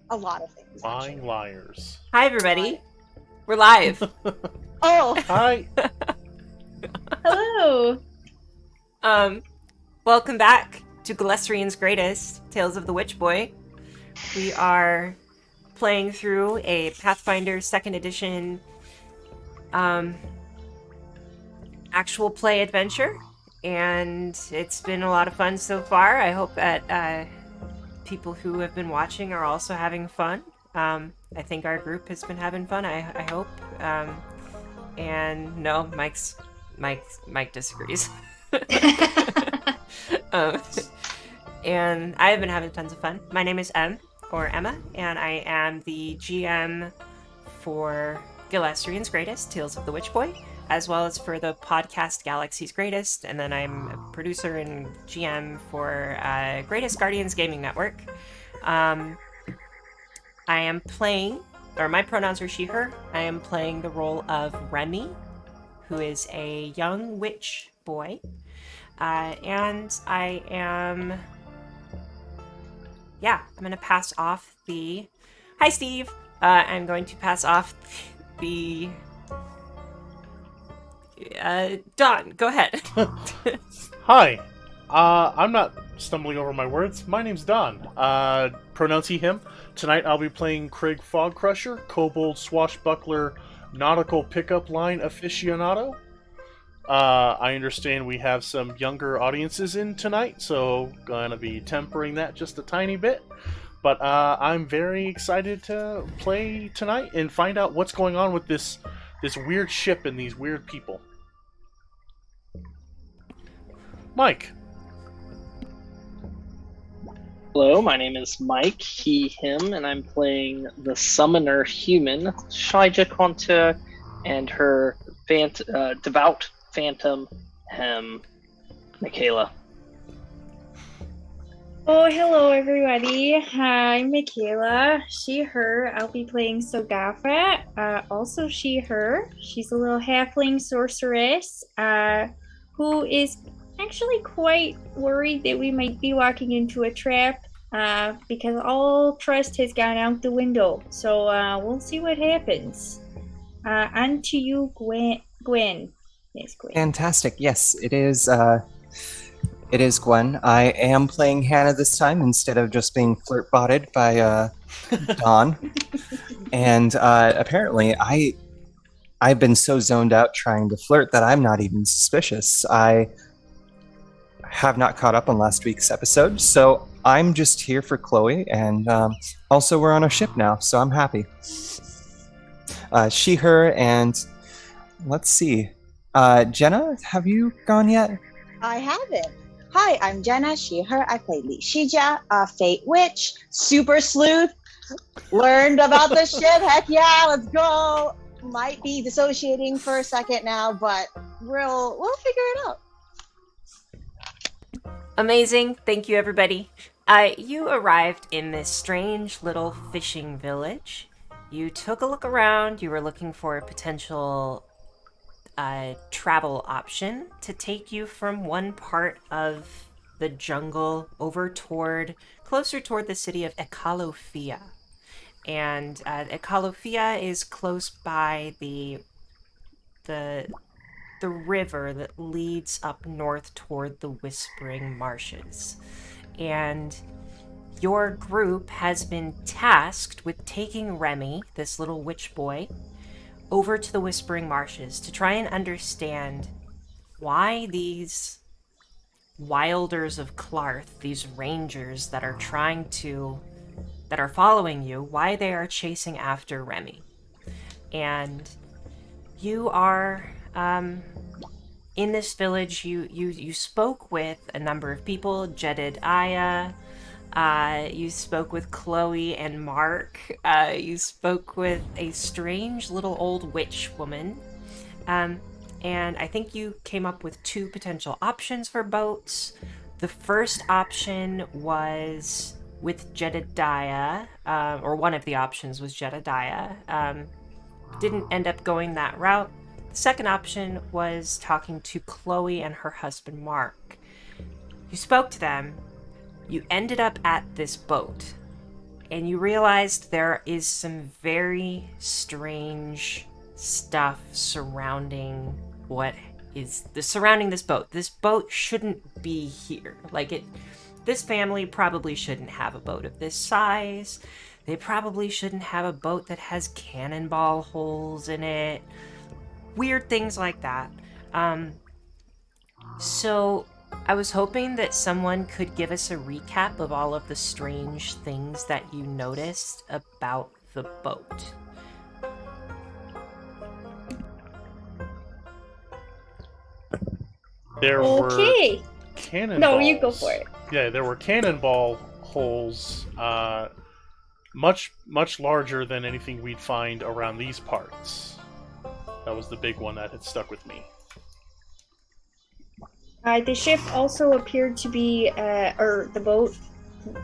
A lot of things, Lying actually. liars. Hi, everybody. We're live. Oh, Hi. Hello. Welcome back to Galesrian's Greatest, Tales of the Witch Boy. We are playing through a Pathfinder 2nd Edition actual play adventure, and it's been a lot of fun so far. I hope that people who have been watching are also having fun. I think our group has been having fun, I hope. And no, Mike disagrees. um, and I have been having tons of fun. My name is Emma, and I am the GM for Galesrian's Greatest, Tales of the Witch Boy, as well as for the podcast Galaxy's Greatest, and then I'm a producer and GM for Greatest Guardians Gaming Network. I am playing, or my pronouns are she, her. I am playing the role of Remy, who is a young witch boy. And I am... Yeah, I'm going to pass off the... Hi, Steve! I'm going to pass off the... Don, go ahead. Hi. I'm not stumbling over my words. My name's Don. Pronounce he, him. Tonight I'll be playing Craig Fogcrusher, kobold swashbuckler, nautical pickup line aficionado. I understand we have some younger audiences in tonight, so gonna be tempering that just a tiny bit. But I'm very excited to play tonight and find out what's going on with this weird ship and these weird people. Mike. Hello, my name is Mike, he, him, and I'm playing the summoner human, Shijia Conte, and her devout phantom, Michaela. Oh, hello, everybody. Hi, Michaela. She, her. I'll be playing Sogafa. Also, she, her. She's a little halfling sorceress who is actually quite worried that we might be walking into a trap because all trust has gone out the window. So we'll see what happens. On to you, Gwen. Yes, Gwen. Fantastic. Yes, it is. It is Gwen. I am playing Hannah this time instead of just being flirt-botted by Dawn. And apparently, I've been so zoned out trying to flirt that I'm not even suspicious. I have not caught up on last week's episode, so I'm just here for Chloe. And also, we're on a ship now, so I'm happy. She, her, and let's see. Jenna, have you gone yet? I haven't. Hi, I'm Jenna, she, her. I play Shijia, a fate witch, super sleuth. Learned about the ship. Heck yeah, let's go. Might be dissociating for a second now, but we'll figure it out. Amazing. Thank you, everybody. You arrived in this strange little fishing village. You took a look around. You were looking for a potential travel option to take you from one part of the jungle over closer toward the city of Ekalofia. And Ekalofia is close by the river that leads up north toward the Whispering Marshes. And your group has been tasked with taking Remy, this little witch boy, over to the Whispering Marshes to try and understand why these wilders of Clarth, these rangers that are following you, why they are chasing after Remy. And you are in this village. You spoke with a number of people. Jedediah. You spoke with Chloe and Mark. You spoke with a strange little old witch woman. And I think you came up with 2 potential options for boats. The first option was with Jedediah, or one of the options was Jedediah. Didn't end up going that route. The second option was talking to Chloe and her husband Mark. You spoke to them. You ended up at this boat, and you realized there is some very strange stuff surrounding surrounding this boat. This boat shouldn't be here. This family probably shouldn't have a boat of this size. They probably shouldn't have a boat that has cannonball holes in it. Weird things like that. So I was hoping that someone could give us a recap of all of the strange things that you noticed about the boat. There were Okay. cannonballs. No, you go for it. Yeah, there were cannonball holes, much larger than anything we'd find around these parts. That was the big one that had stuck with me. The ship also appeared to be, or the boat,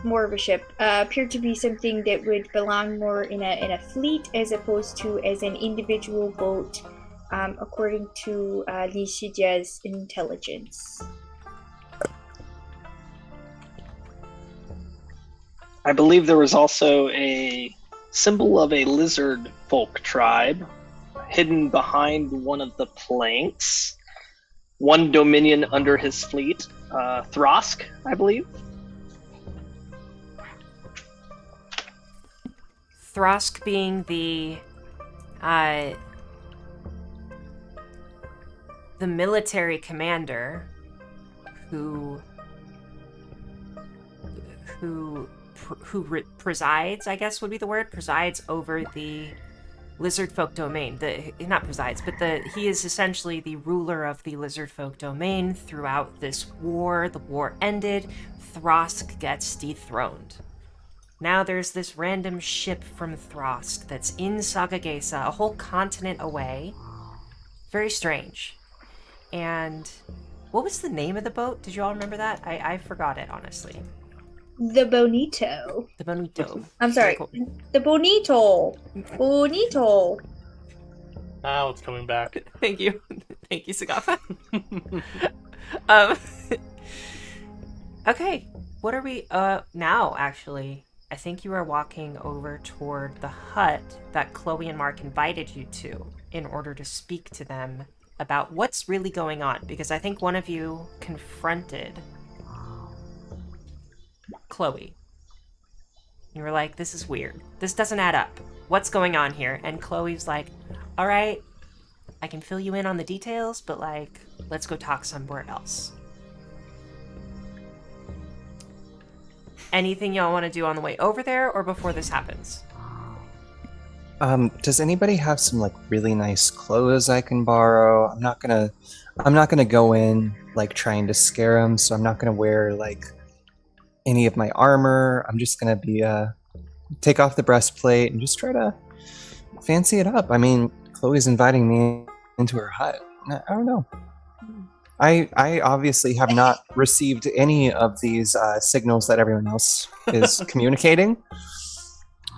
more of a ship, appeared to be something that would belong more in a fleet as opposed to as an individual boat, according to Shijia's intelligence. I believe there was also a symbol of a lizard folk tribe hidden behind one of the planks. One dominion under his fleet, Throsk, I believe. Throsk being the military commander who presides, I guess would be the word, presides over the lizard folk domain. Not presides, but he is essentially the ruler of the lizard folk domain throughout this war. The war ended. Throsk gets dethroned. Now there's this random ship from Throsk that's in Sagageisa, a whole continent away. Very strange. And what was the name of the boat? Did you all remember that? I forgot it, honestly. The Bonito. The Bonito. I'm sorry. Cool. The Bonito. Bonito. Now it's coming back. Thank you. Thank you, Sagafa. Okay. What are we, now, actually? I think you are walking over toward the hut that Chloe and Mark invited you to in order to speak to them about what's really going on, because I think one of you confronted Chloe. You were like, this is weird. This doesn't add up. What's going on here? And Chloe's like, all right, I can fill you in on the details, but let's go talk somewhere else. Anything y'all want to do on the way over there or before this happens? Does anybody have some really nice clothes I can borrow? I'm not gonna go in trying to scare them, so I'm not gonna wear any of my armor. I'm just gonna be take off the breastplate and just try to fancy it up. I mean, Chloe's inviting me into her hut. I don't know. I obviously have not received any of these signals that everyone else is communicating.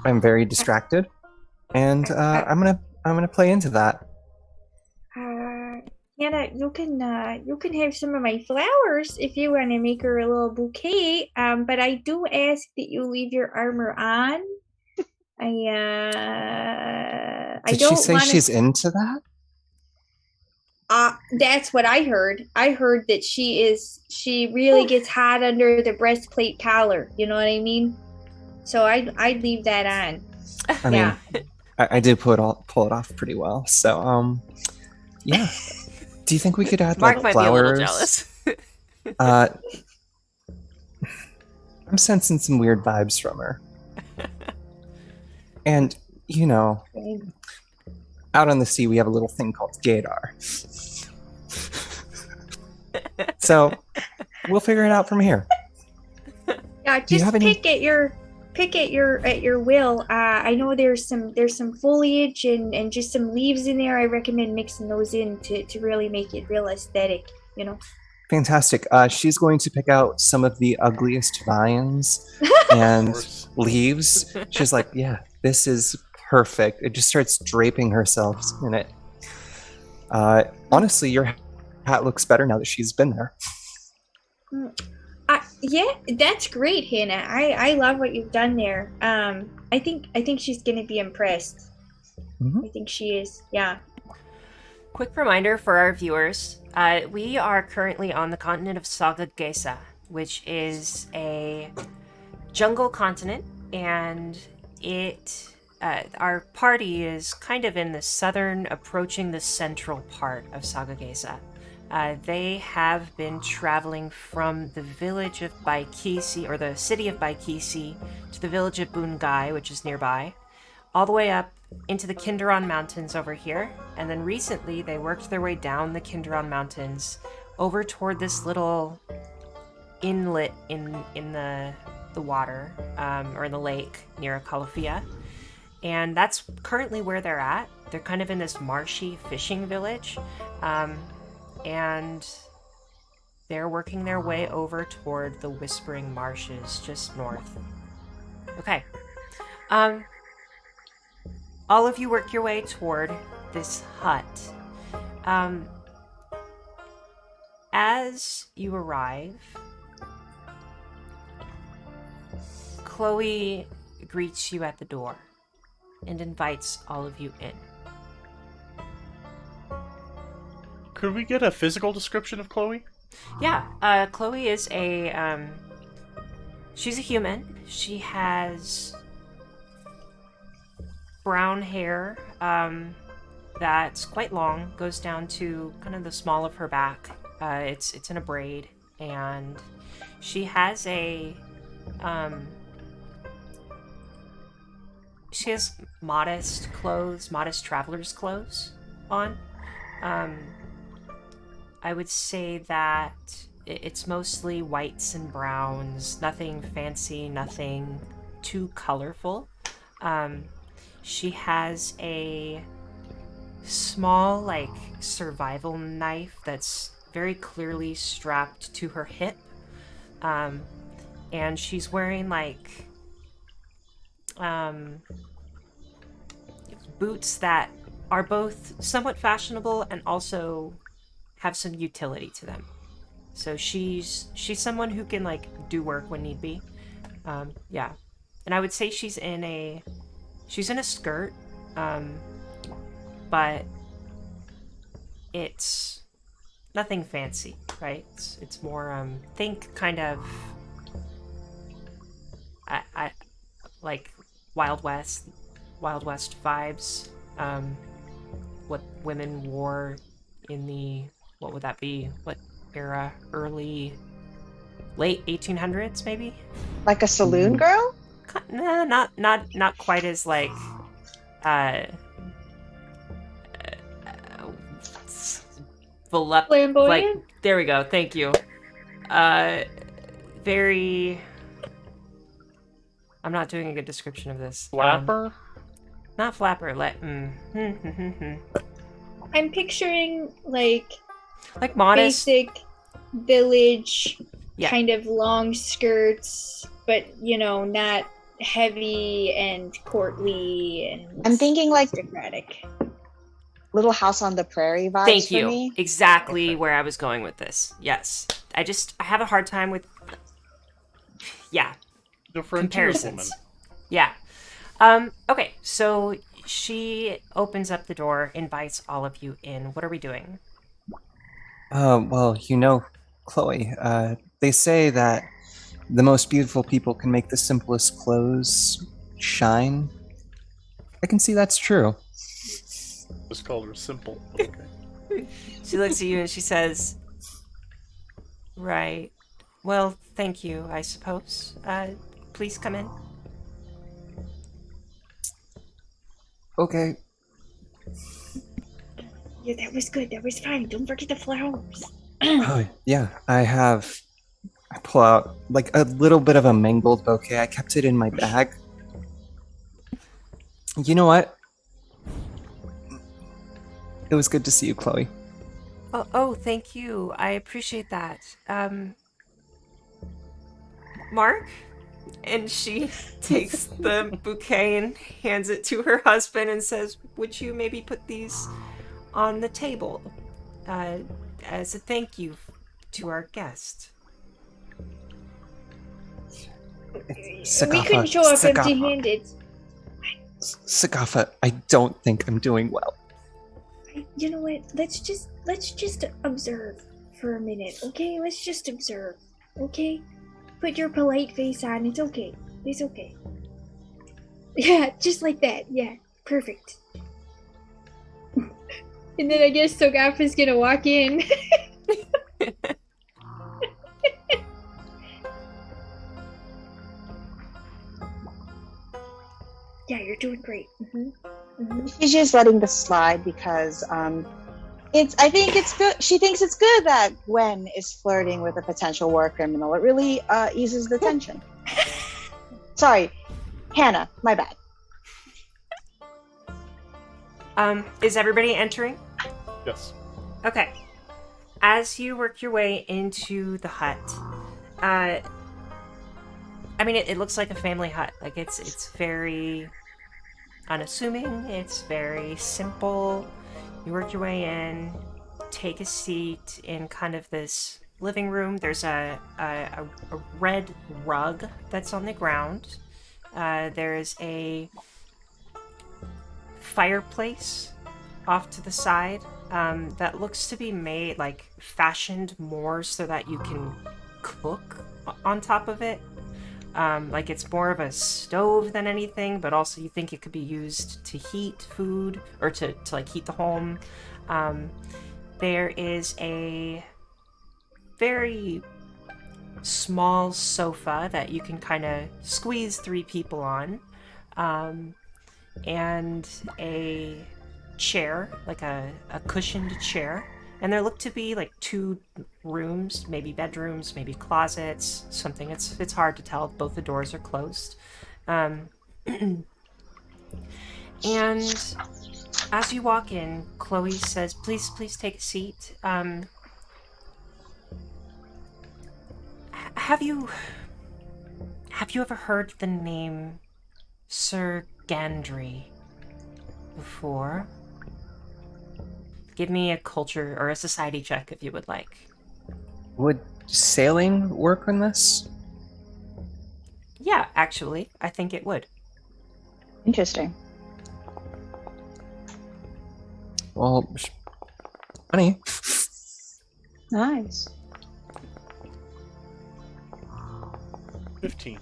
I'm very distracted, and I'm gonna play into that. Hannah, you can have some of my flowers if you want to make her a little bouquet. But I do ask that you leave your armor on. Did she say she's into that? That's what I heard. I heard that she really gets hot under the breastplate collar. You know what I mean? So I'd leave that on. I mean, I do pull it off pretty well. So yeah. Do you think we could add Mark might flowers? be a little jealous. I'm sensing some weird vibes from her. And out on the sea we have a little thing called gaydar. So we'll figure it out from here. Yeah, just pick at your will. I know there's some foliage and just some leaves in there. I recommend mixing those in to really make it real aesthetic, Fantastic. She's going to pick out some of the ugliest vines and leaves. She's like, yeah, this is perfect. It just starts draping herself in it. Honestly, your hat looks better now that she's been there. Yeah, that's great, Hannah. I love what you've done there. I think she's gonna be impressed. Mhm. I think she is. Yeah. Quick reminder for our viewers: we are currently on the continent of Sagageisa, which is a jungle continent, and our party is kind of in the southern, approaching the central part of Sagageisa. They have been traveling from the village of Baikisi, or the city of Baikisi, to the village of Bungai, which is nearby, all the way up into the Kinderon Mountains over here. And then recently they worked their way down the Kinderon Mountains over toward this little inlet in the water, or in the lake near Calafia. And that's currently where they're at. They're kind of in this marshy fishing village. And they're working their way over toward the Whispering Marshes just north. Okay. All of you work your way toward this hut. As you arrive, Chloe greets you at the door and invites all of you in. Could we get a physical description of Chloe? Yeah, Chloe is she's a human. She has brown hair that's quite long, goes down to kind of the small of her back. It's in a braid, and she has she has modest clothes, modest traveler's clothes on. I would say that it's mostly whites and browns, nothing fancy, nothing too colorful. She has a small, like, survival knife that's very clearly strapped to her hip. And she's wearing, like, boots that are both somewhat fashionable and also have some utility to them. So she's someone who can, like, do work when need be. Yeah. And I would say she's in a skirt, but it's nothing fancy, right? It's more think kind of I like Wild West vibes. What women wore in the, what would that be? What era? Late 1800s, maybe? Like a saloon girl? Nah, not quite as, like, Flamboyant? like, there we go. Thank you. Very. I'm not doing a good description of this. Flapper? Not flapper. I'm picturing like Modest. basic village Yeah. kind of long skirts, but not heavy and courtly and I'm thinking like aristocratic. Little House on the Prairie vibes Thank for you. me. Exactly Okay. where I was going with this. Yes. I have a hard time with. Yeah. The frontierswoman. Comparisons. Yeah. Okay, so she opens up the door, invites all of you in. What are we doing? Well, Chloe, they say that the most beautiful people can make the simplest clothes shine. I can see that's true. Just called her simple. Okay. She looks at you and she says, "Right. Well, thank you, I suppose. Please come in." Okay. Yeah, that was good. That was fine. Don't forget the flowers. Oh, yeah, I pull out like a little bit of a mangled bouquet. I kept it in my bag. You know what? It was good to see you, Chloe. Oh, thank you. I appreciate that. Mark? And she takes the bouquet and hands it to her husband and says, "Would you maybe put these on the table as a thank you to our guest?" We couldn't show up empty-handed. Sagafa, I don't think I'm doing well. You know what? Let's just observe for a minute, okay? Let's just observe, okay? Put your polite face on. It's okay. It's okay. Yeah, just like that. Yeah, perfect. And then I guess Sogafa's gonna walk in. Yeah, you're doing great. She's just letting this slide because I think it's good. She thinks it's good that Gwen is flirting with a potential war criminal. It really eases the tension. Sorry, Hannah, my bad. Is everybody entering? Yes. Okay. As you work your way into the hut, I mean, it looks like a family hut. Like, it's very unassuming. It's very simple. You work your way in, take a seat in kind of this living room. There's a red rug that's on the ground. There's a fireplace off to the side that looks to be made, like, fashioned more so that you can cook on top of it. Like, it's more of a stove than anything, but also you think it could be used to heat food or to like heat the home. There is a very small sofa that you can kind of squeeze 3 people on, and a chair, like a cushioned chair. And there look to be like 2 rooms, maybe bedrooms, maybe closets, something. It's hard to tell. Both the doors are closed. And as you walk in, Chloe says, please take a seat. Have you ever heard the name Sir Gandry before? Give me a culture or a society check if you would like. Would sailing work on this? Yeah, actually, I think it would. Interesting. Well, honey. Nice. 15.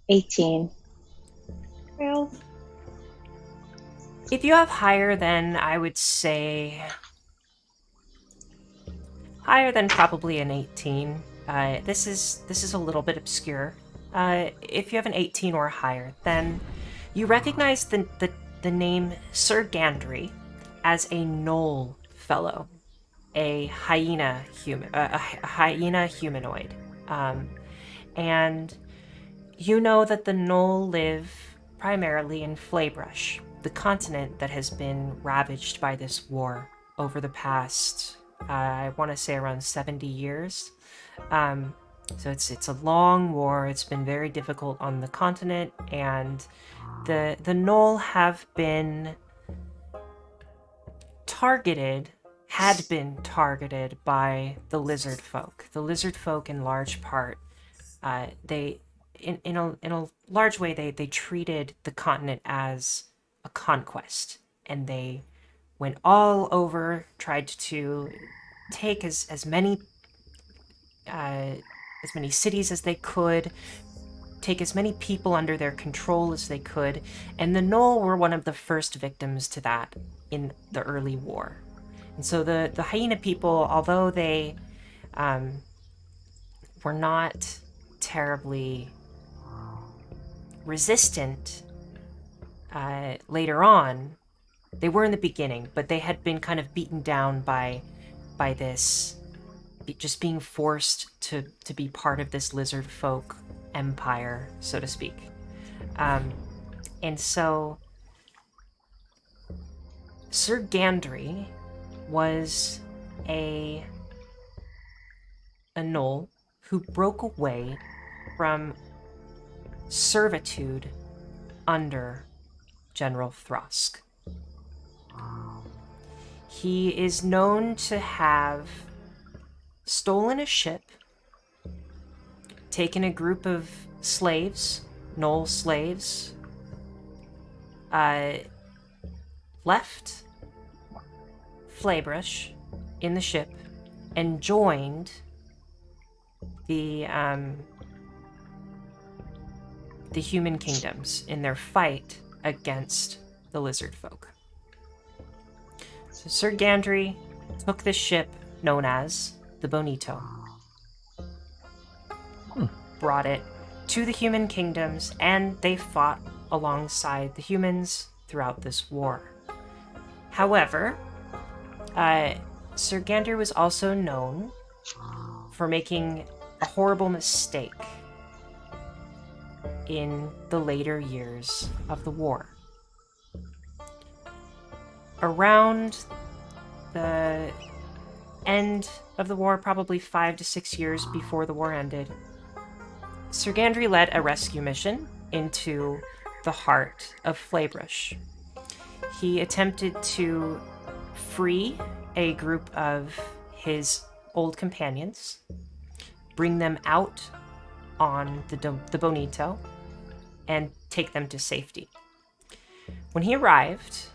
18. Well, If you have higher than, I would say, higher than probably an 18. This is a little bit obscure. If you have an 18 or higher, then you recognize the name Sir Gandry as a Knoll fellow, a hyena humanoid, and you know that the Knoll live primarily in Flaybrush, the continent that has been ravaged by this war over the past, I want to say, around 70 years. So it's a long war. It's been very difficult on the continent, and the Knoll have been had been targeted by the lizard folk. The lizard folk, in large part, in a large way, they treated the continent as a conquest, and they went all over, tried to take as many cities as they could, take as many people under their control as they could, and the Knoll were one of the first victims to that in the early war. And so the hyena people, although they were not terribly resistant later on, they were in the beginning, but they had been kind of beaten down by this, just being forced to be part of this lizard folk empire, so to speak. And so Sir Gandry was a Knoll who broke away from servitude under General Thrusk. He is known to have stolen a ship, taken a group of slaves, Knoll slaves, left Flaybrush in the ship and joined the human kingdoms in their fight against the lizard folk. So Sir Gandry took the ship known as the Bonito, brought it to the human kingdoms, and they fought alongside the humans throughout this war. However, Sir Gandry was also known for making a horrible mistake in the later years of the war. Around the end of the war, probably 5 to 6 years before the war ended, Sir Gandry led a rescue mission into the heart of Flaybrush. He attempted to free a group of his old companions, bring them out on the Bonito, and take them to safety. When he arrived,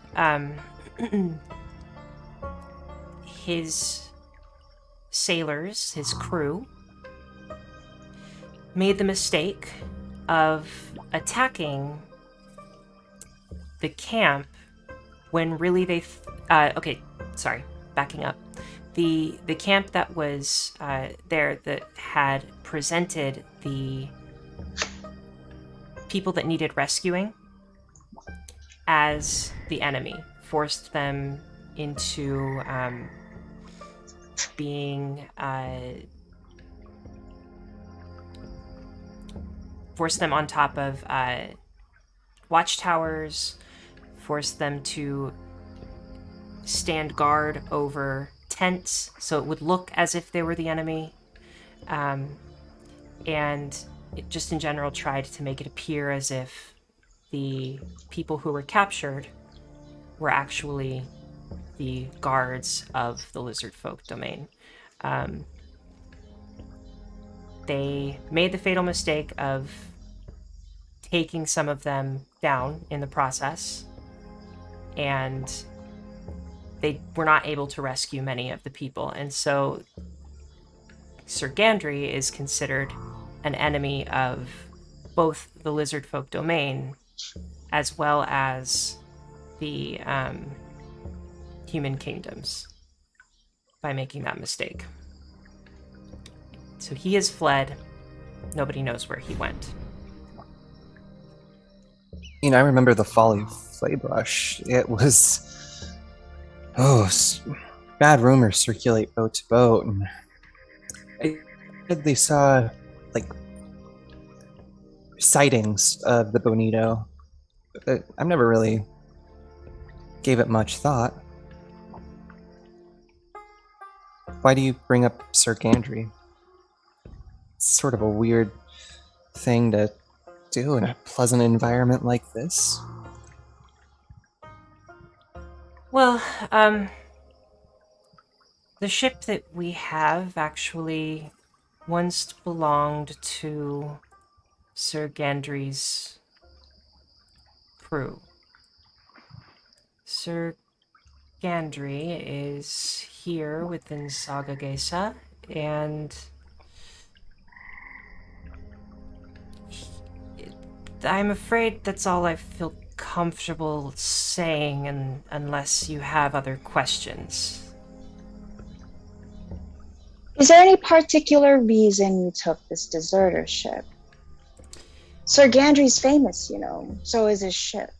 his sailors, his crew, made the mistake of attacking the camp when really backing up. The camp that was there that had presented the people that needed rescuing as the enemy, forced them into forced them on top of watchtowers, forced them to stand guard over tents so it would look as if they were the enemy, and it just in general tried to make it appear as if the people who were captured were actually the guards of the lizard folk domain. They made the fatal mistake of taking some of them down in the process, and they were not able to rescue many of the people. And so Sir Gandry is considered an enemy of both the lizard folk domain as well as the human kingdoms by making that mistake. So he has fled. Nobody knows where he went. I remember the folly of Flaybrush. It was... bad rumors circulate boat to boat, and they saw, sightings of the Bonito. But I've never really gave it much thought. Why do you bring up Sir Gandry? It's sort of a weird thing to do in a pleasant environment like this. Well, the ship that we have actually once belonged to Sir Gandry's crew. Sir Gandry is here within Sagageisa, and I'm afraid that's all I feel comfortable saying, unless you have other questions. Is there any particular reason you took this desertership? Sir Gandry's famous, so is his ship.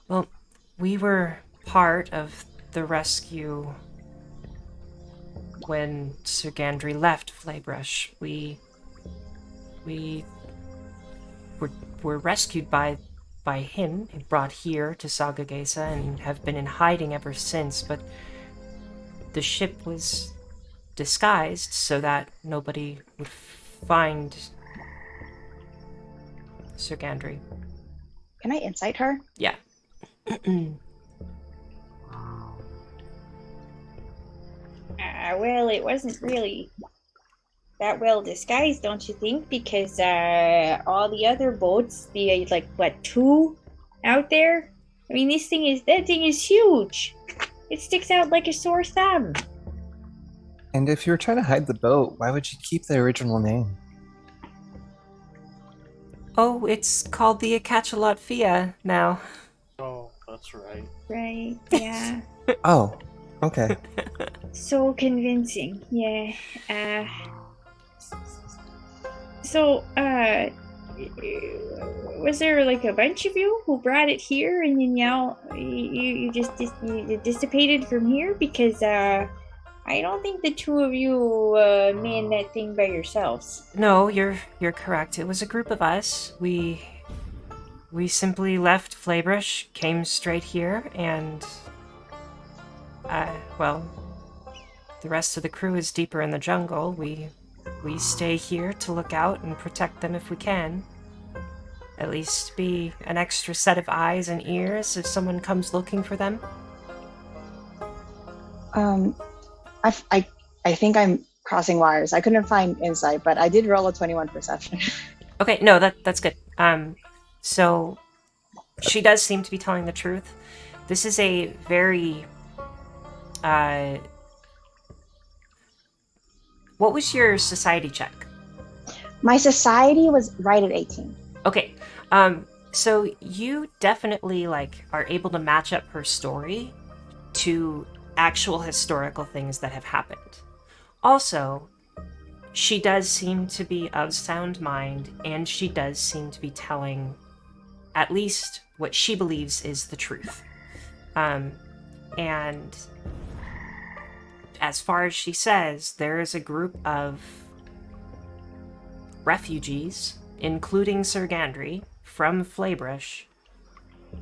Well, we were part of the rescue when Sir Gandry left Flaybrush. We were rescued by him and brought here to Sagageisa and have been in hiding ever since, but the ship was disguised so that nobody would find Sir Gandry. Can I insight her? Yeah. Well, it wasn't really that well disguised, don't you think? Because all the other boats, the like what, two out there? I mean, that thing is huge. It sticks out like a sore thumb. And if you were trying to hide the boat, why would you keep the original name? Oh, it's called the Acachalotfia now. Oh, that's right. Right? Yeah. Oh, okay. So convincing. Yeah. So, was there like a bunch of you who brought it here, and then you just you dissipated from here? Because I don't think the two of you manned that thing by yourselves. No, you're correct. It was a group of us. We simply left Flaybrush, came straight here, and well, the rest of the crew is deeper in the jungle. We stay here to look out and protect them if we can. At least be an extra set of eyes and ears if someone comes looking for them. I think I'm crossing wires. I couldn't find insight, but I did roll a 21 perception. Okay, no, that's good. So she does seem to be telling the truth. This is a very what was your society check? My society was right at 18. Okay. So you definitely are able to match up her story to actual historical things that have happened. Also, she does seem to be of sound mind, and she does seem to be telling at least what she believes is the truth. And as far as she says, there is a group of refugees, including Sir Gandry, from Flaybrush,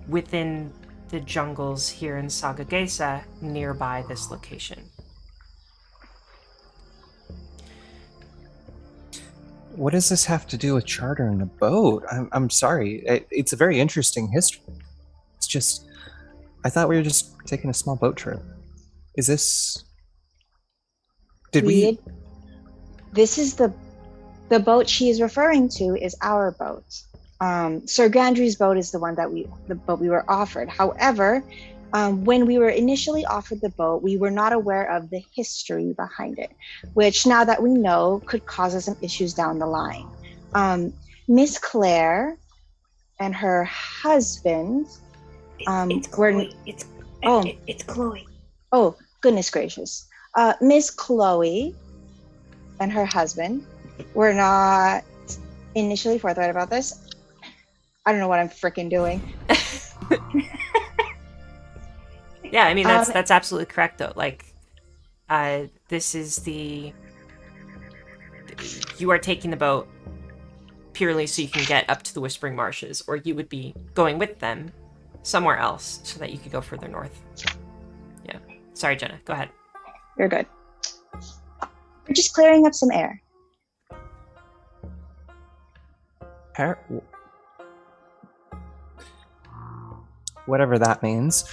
within the jungles here in Sagageisa, nearby this location. What does this have to do with chartering a boat? I'm sorry. It's a very interesting history. It's just, I thought we were just taking a small boat trip. Is this? Did we? This is the boat she is referring to is our boat. Sir Gandry's boat is the boat we were offered. However, when we were initially offered the boat, we were not aware of the history behind it, which now that we know could cause us some issues down the line. Miss Claire and her husband It's Chloe. It's Chloe. Oh, goodness gracious. Miss Chloe and her husband were not initially forthright about this. I don't know what I'm freaking doing. Yeah, I mean, that's absolutely correct, though. This is you are taking the boat purely so you can get up to the Whispering Marshes, or you would be going with them somewhere else so that you could go further north. Yeah. Sorry, Jenna. Go ahead. You're good. We're just clearing up some air. Whatever that means.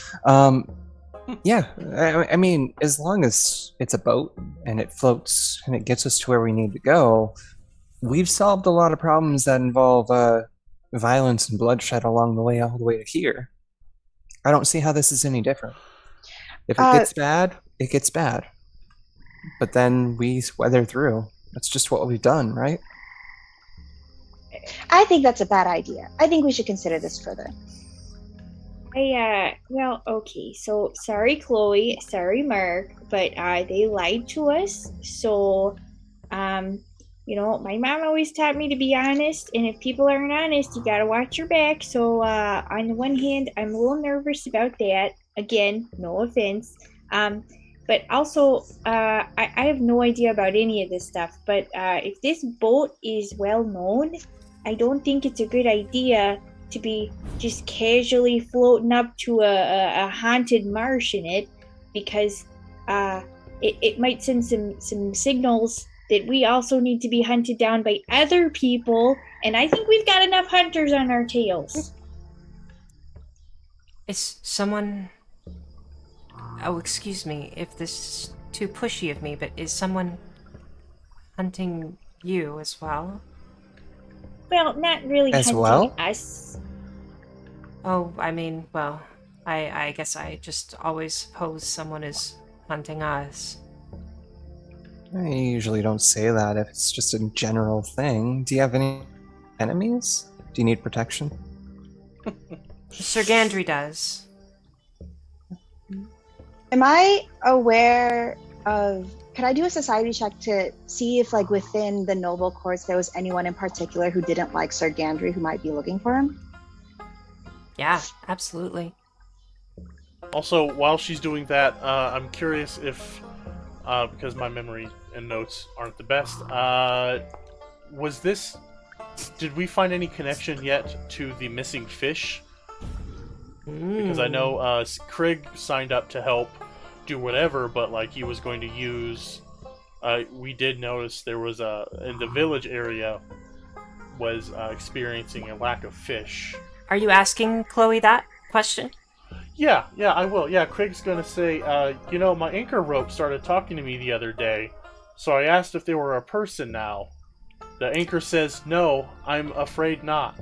Yeah, I mean, as long as it's a boat and it floats and it gets us to where we need to go, we've solved a lot of problems that involve violence and bloodshed along the way, all the way to here. I don't see how this is any different. If it gets bad, it gets bad. But then we weather through. That's just what we've done, right? I think that's a bad idea. I think we should consider this further. Well, okay, so sorry, Chloe, sorry, Mark, but they lied to us. So, my mom always taught me to be honest, and if people aren't honest, you gotta watch your back. So, on the one hand, I'm a little nervous about that. Again, no offense. But also, I have no idea about any of this stuff. But if this boat is well known, I don't think it's a good idea to be just casually floating up to a haunted marsh in it, because it might send some signals that we also need to be hunted down by other people, and I think we've got enough hunters on our tails. Is someone... Oh, excuse me if this is too pushy of me, but is someone hunting you as well. Well, not really As hunting well? us. Oh, I mean, well, I guess I just always suppose someone is hunting us. I usually don't say that if it's just a general thing. Do you have any enemies? Do you need protection? Sir Gandry does. Am I aware of? Could I do a society check to see if, like, within the noble courts, there was anyone in particular who didn't like Sir Gandry who might be looking for him? Yeah, absolutely. Also, while she's doing that, I'm curious if, because my memory and notes aren't the best, did we find any connection yet to the missing fish? Because I know Krieg signed up to help do whatever, but like he was going to use. We did notice there was in the village area was experiencing a lack of fish. Are you asking Chloe that question? Yeah, I will. Yeah, Craig's gonna say, my anchor rope started talking to me the other day, so I asked if they were a person now. The anchor says, no, I'm afraid not.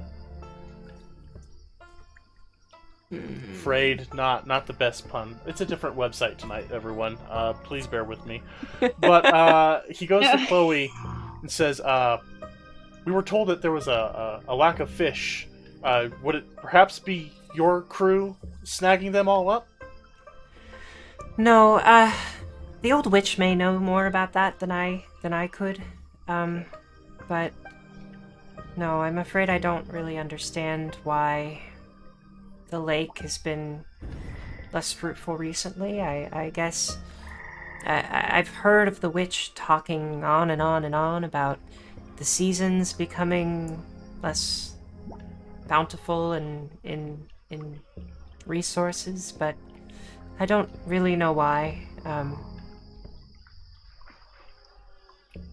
Afraid not the best pun. It's a different website tonight, everyone. Please bear with me. But he goes to Chloe and says, we were told that there was a lack of fish. Would it perhaps be your crew snagging them all up? No, the old witch may know more about that than I could. But no, I'm afraid I don't really understand why the lake has been less fruitful recently. I guess I've heard of the witch talking on and on and on about the seasons becoming less bountiful in resources, but I don't really know why.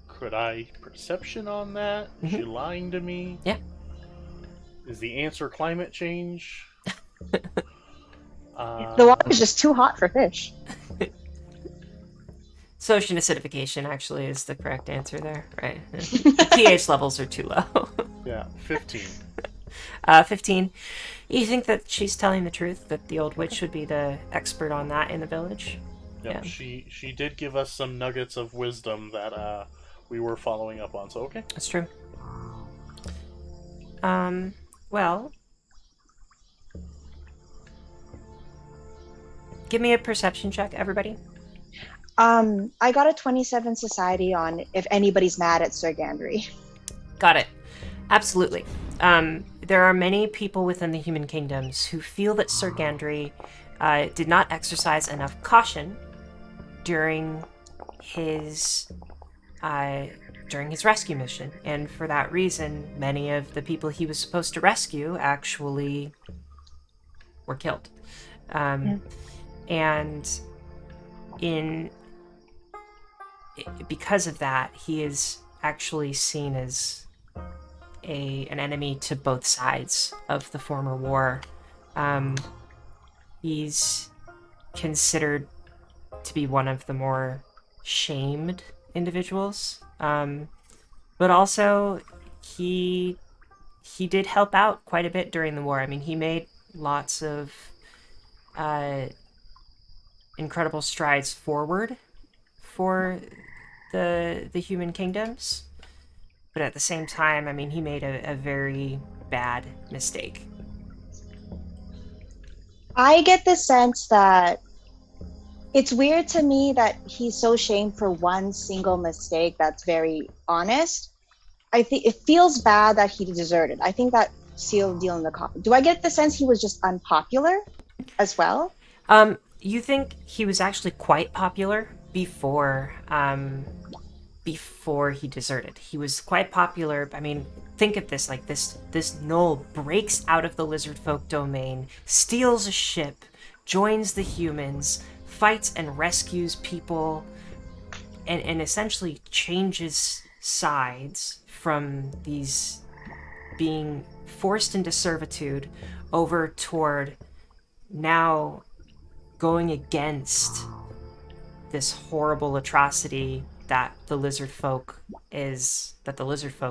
Could I perception on that? Is she lying to me? Yeah. Is the answer climate change? The water's just too hot for fish. Ocean acidification actually is the correct answer there, right? The pH levels are too low. Yeah, 15. 15. You think that she's telling the truth, that the old witch would be the expert on that in the village? Yep, Yeah. She did give us some nuggets of wisdom that we were following up on, so okay. That's true. Well, give me a perception check, everybody. I got a 27 society on if anybody's mad at Sir Gandry. Got it. Absolutely. There are many people within the human kingdoms who feel that Sir Gandry did not exercise enough caution during his rescue mission, and for that reason, many of the people he was supposed to rescue actually were killed. And because of that, he is actually seen as an enemy to both sides of the former war. He's considered to be one of the more shamed individuals, but also he did help out quite a bit during the war. I mean, he made lots of incredible strides forward for the human kingdoms, but at the same time, I mean, he made a very bad mistake. I get the sense that it's weird to me that he's so shamed for one single mistake that's very honest. I think it feels bad that he deserted. I think that sealed the deal in the coffin. Do I get the sense he was just unpopular as well? You think he was actually quite popular before he deserted. He was quite popular. I mean, think of this, like this gnoll breaks out of the lizard folk domain, steals a ship, joins the humans, fights and rescues people, and essentially changes sides from these being forced into servitude over toward now going against this horrible atrocity that the lizard folk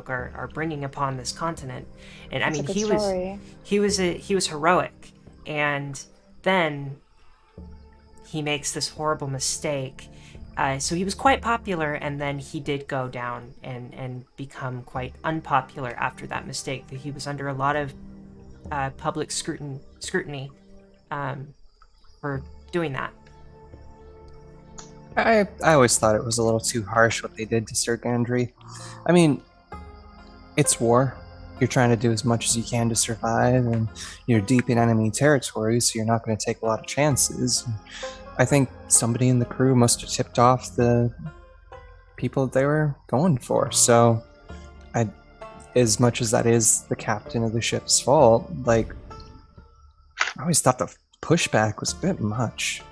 are bringing upon this continent. And I That's a mean, good story. he was heroic, and then he makes this horrible mistake. So he was quite popular, and then he did go down and become quite unpopular after that mistake. That he was under a lot of public scrutiny for doing that. I always thought it was a little too harsh what they did to Sir Gandry. I mean, it's war. You're trying to do as much as you can to survive, and you're deep in enemy territory, so you're not going to take a lot of chances. I think somebody in the crew must have tipped off the people that they were going for. So, as much as that is the captain of the ship's fault, like, I always thought the pushback was a bit much.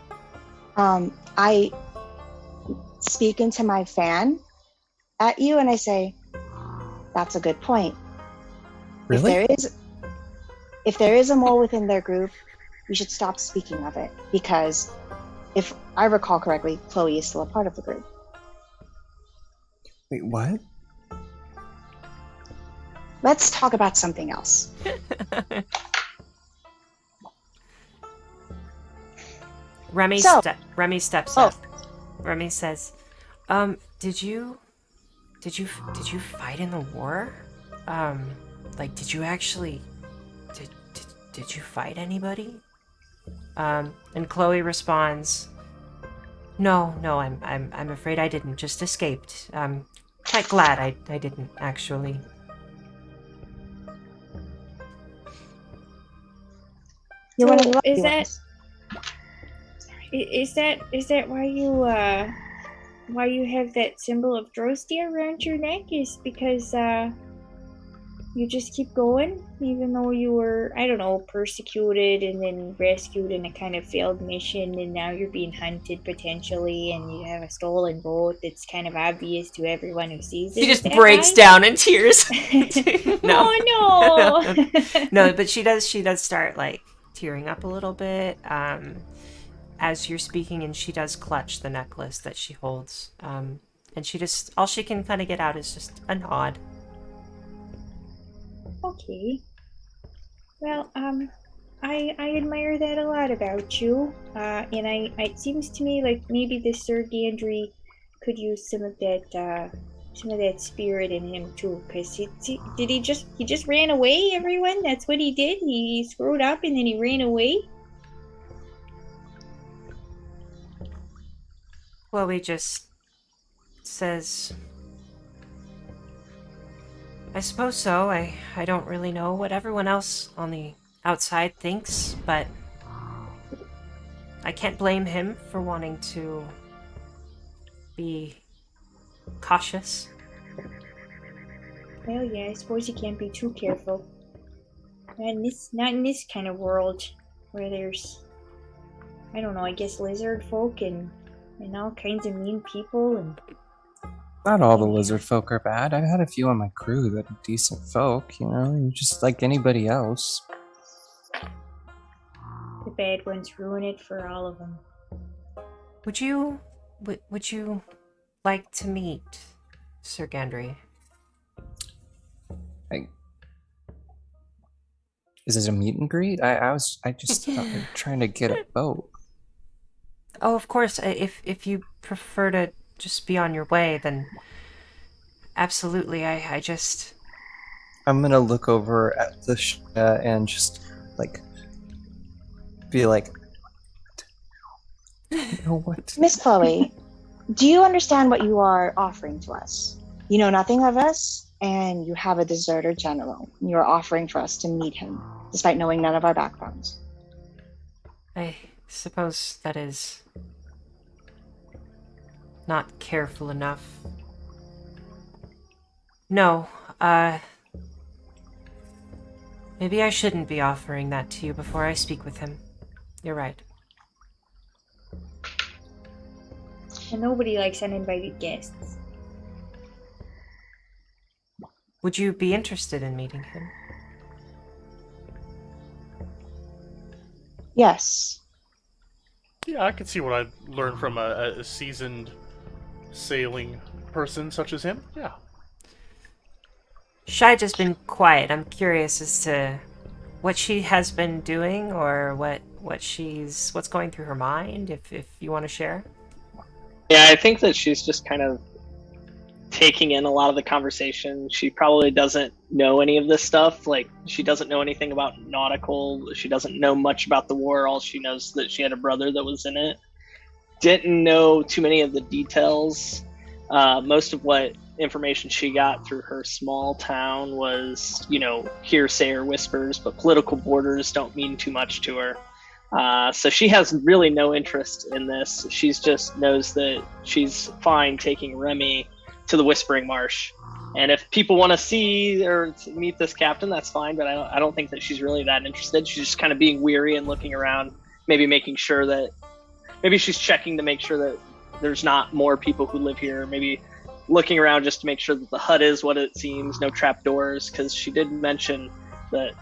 I speak into my fan at you and I say, that's a good point. Really? If there is a mole within their group, we should stop speaking of it, because if I recall correctly, Chloe is still a part of the group. Wait, what? Let's talk about something else. Remy steps up. Remy says, did you fight in the war? Like, did you actually did you fight anybody?" And Chloe responds, No, I'm afraid I didn't. Just escaped. Quite glad I didn't actually. You're one of the lucky is ones. that why you have that symbol of Drostia around your neck? Is because you just keep going even though you were, I don't know, persecuted and then rescued in a kind of failed mission, and now you're being hunted potentially, and you have a stolen boat that's kind of obvious to everyone who sees it. She just breaks down in tears. No. Oh no. No, but she does start like tearing up a little bit as you're speaking, and she does clutch the necklace that she holds, and she just, all she can kind of get out is just a nod. Okay. Well, I admire that a lot about you. And it seems to me like maybe this Sir Gandry could use some of that spirit in him too. Cause he just ran away, everyone. That's what he did. He screwed up and then he ran away. Chloe just says, I suppose so. I don't really know what everyone else on the outside thinks, but I can't blame him for wanting to be cautious. Well, yeah, I suppose you can't be too careful. Not in this kind of world where there's, I don't know, I guess lizard folk and all kinds of mean people and. Not all the lizard folk are bad. I've had a few on my crew that are decent folk, you're just like anybody else. The bad ones ruin it for all of them. Would you like to meet Sir Gandry? Is it a meet and greet? I just thought we were trying to get a boat. Oh, of course. If you prefer to just be on your way, then absolutely. I just... I'm gonna look over at the and just be like, you know what? Miss Chloe, do you understand what you are offering to us? You know nothing of us, and you have a deserter general. You are offering for us to meet him, despite knowing none of our backgrounds. I suppose that is not careful enough. No, maybe I shouldn't be offering that to you before I speak with him. You're right. And nobody likes uninvited guests. Would you be interested in meeting him? Yes. Yeah, I can see what I'd learn from a seasoned sailing person such as him, yeah. Shija's been quiet. I'm curious as to what she has been doing or what's going through her mind, if you want to share. Yeah, I think that she's just kind of taking in a lot of the conversation. She probably doesn't know any of this stuff. Like, she doesn't know anything about nautical. She doesn't know much about the war. All she knows is that she had a brother that was in it. Didn't know too many of the details. Most of what information she got through her small town was, hearsay or whispers, but political borders don't mean too much to her. So she has really no interest in this. She's just knows that she's fine taking Remy to the Whispering Marsh. And if people want to see or meet this captain, that's fine, but I don't think that she's really that interested. She's just kind of being weary and looking around, maybe making sure that, maybe she's checking to make sure that there's not more people who live here, maybe looking around just to make sure that the hut is what it seems, no trapdoors, because she did mention that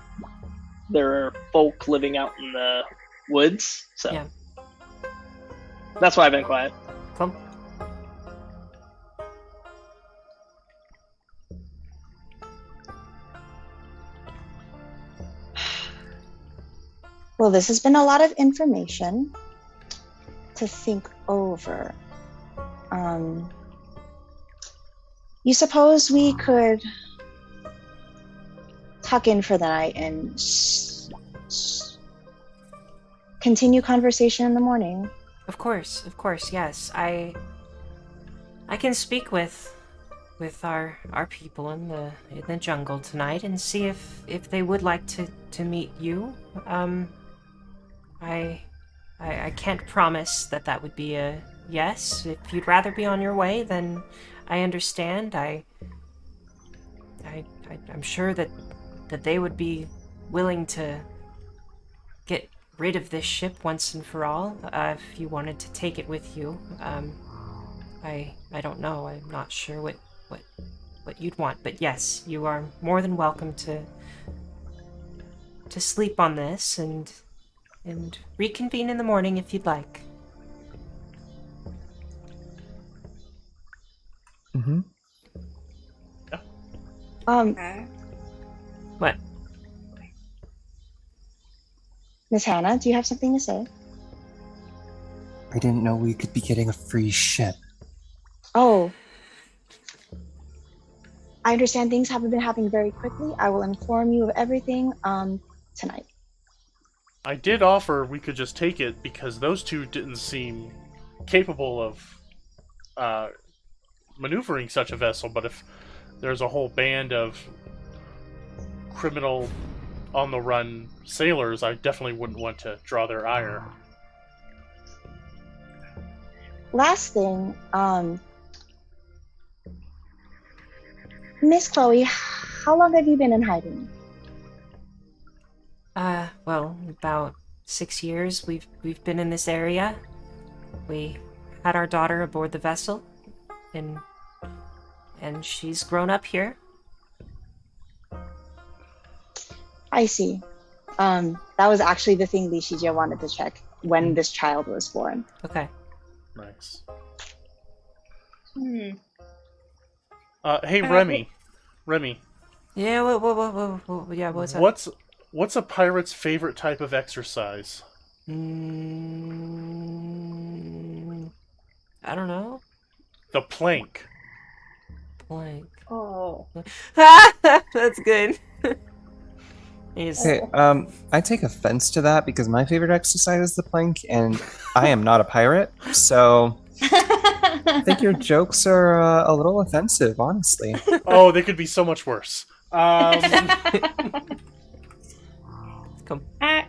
there are folk living out in the woods, so Yeah. That's why I've been quiet. Come. Well, this has been a lot of information to think over. You suppose we could tuck in for the night and continue conversation in the morning? Of course, yes. I can speak with our people in the jungle tonight and see if they would like to meet you. I can't promise that would be a yes. If you'd rather be on your way, then I understand. I'm sure that they would be willing to get rid of this ship once and for all, if you wanted to take it with you. I don't know. I'm not sure what you'd want, but yes, you are more than welcome to sleep on this and reconvene in the morning if you'd like. Mm-hmm. What? Miss Hannah, do you have something to say? I didn't know we could be getting a free ship. Oh. I understand things haven't been happening very quickly. I will inform you of everything tonight. I did offer we could just take it because those two didn't seem capable of maneuvering such a vessel, but if there's a whole band of criminal on-the-run sailors, I definitely wouldn't want to draw their ire. Last thing, Miss Chloe, how long have you been in hiding? Well, about 6 years we've been in this area. We had our daughter aboard the vessel, and she's grown up here. I see. That was actually the thing Li Shijia wanted to check when this child was born. Okay. Nice. Hmm. Hey, Remy. Remy. Yeah. Whoa. Yeah. What's up? What's a pirate's favorite type of exercise? I don't know. The plank. Blank. Oh. That's good. He's... Hey, I take offense to that because my favorite exercise is the plank, and I am not a pirate, so I think your jokes are a little offensive, honestly. Oh, they could be so much worse. Come.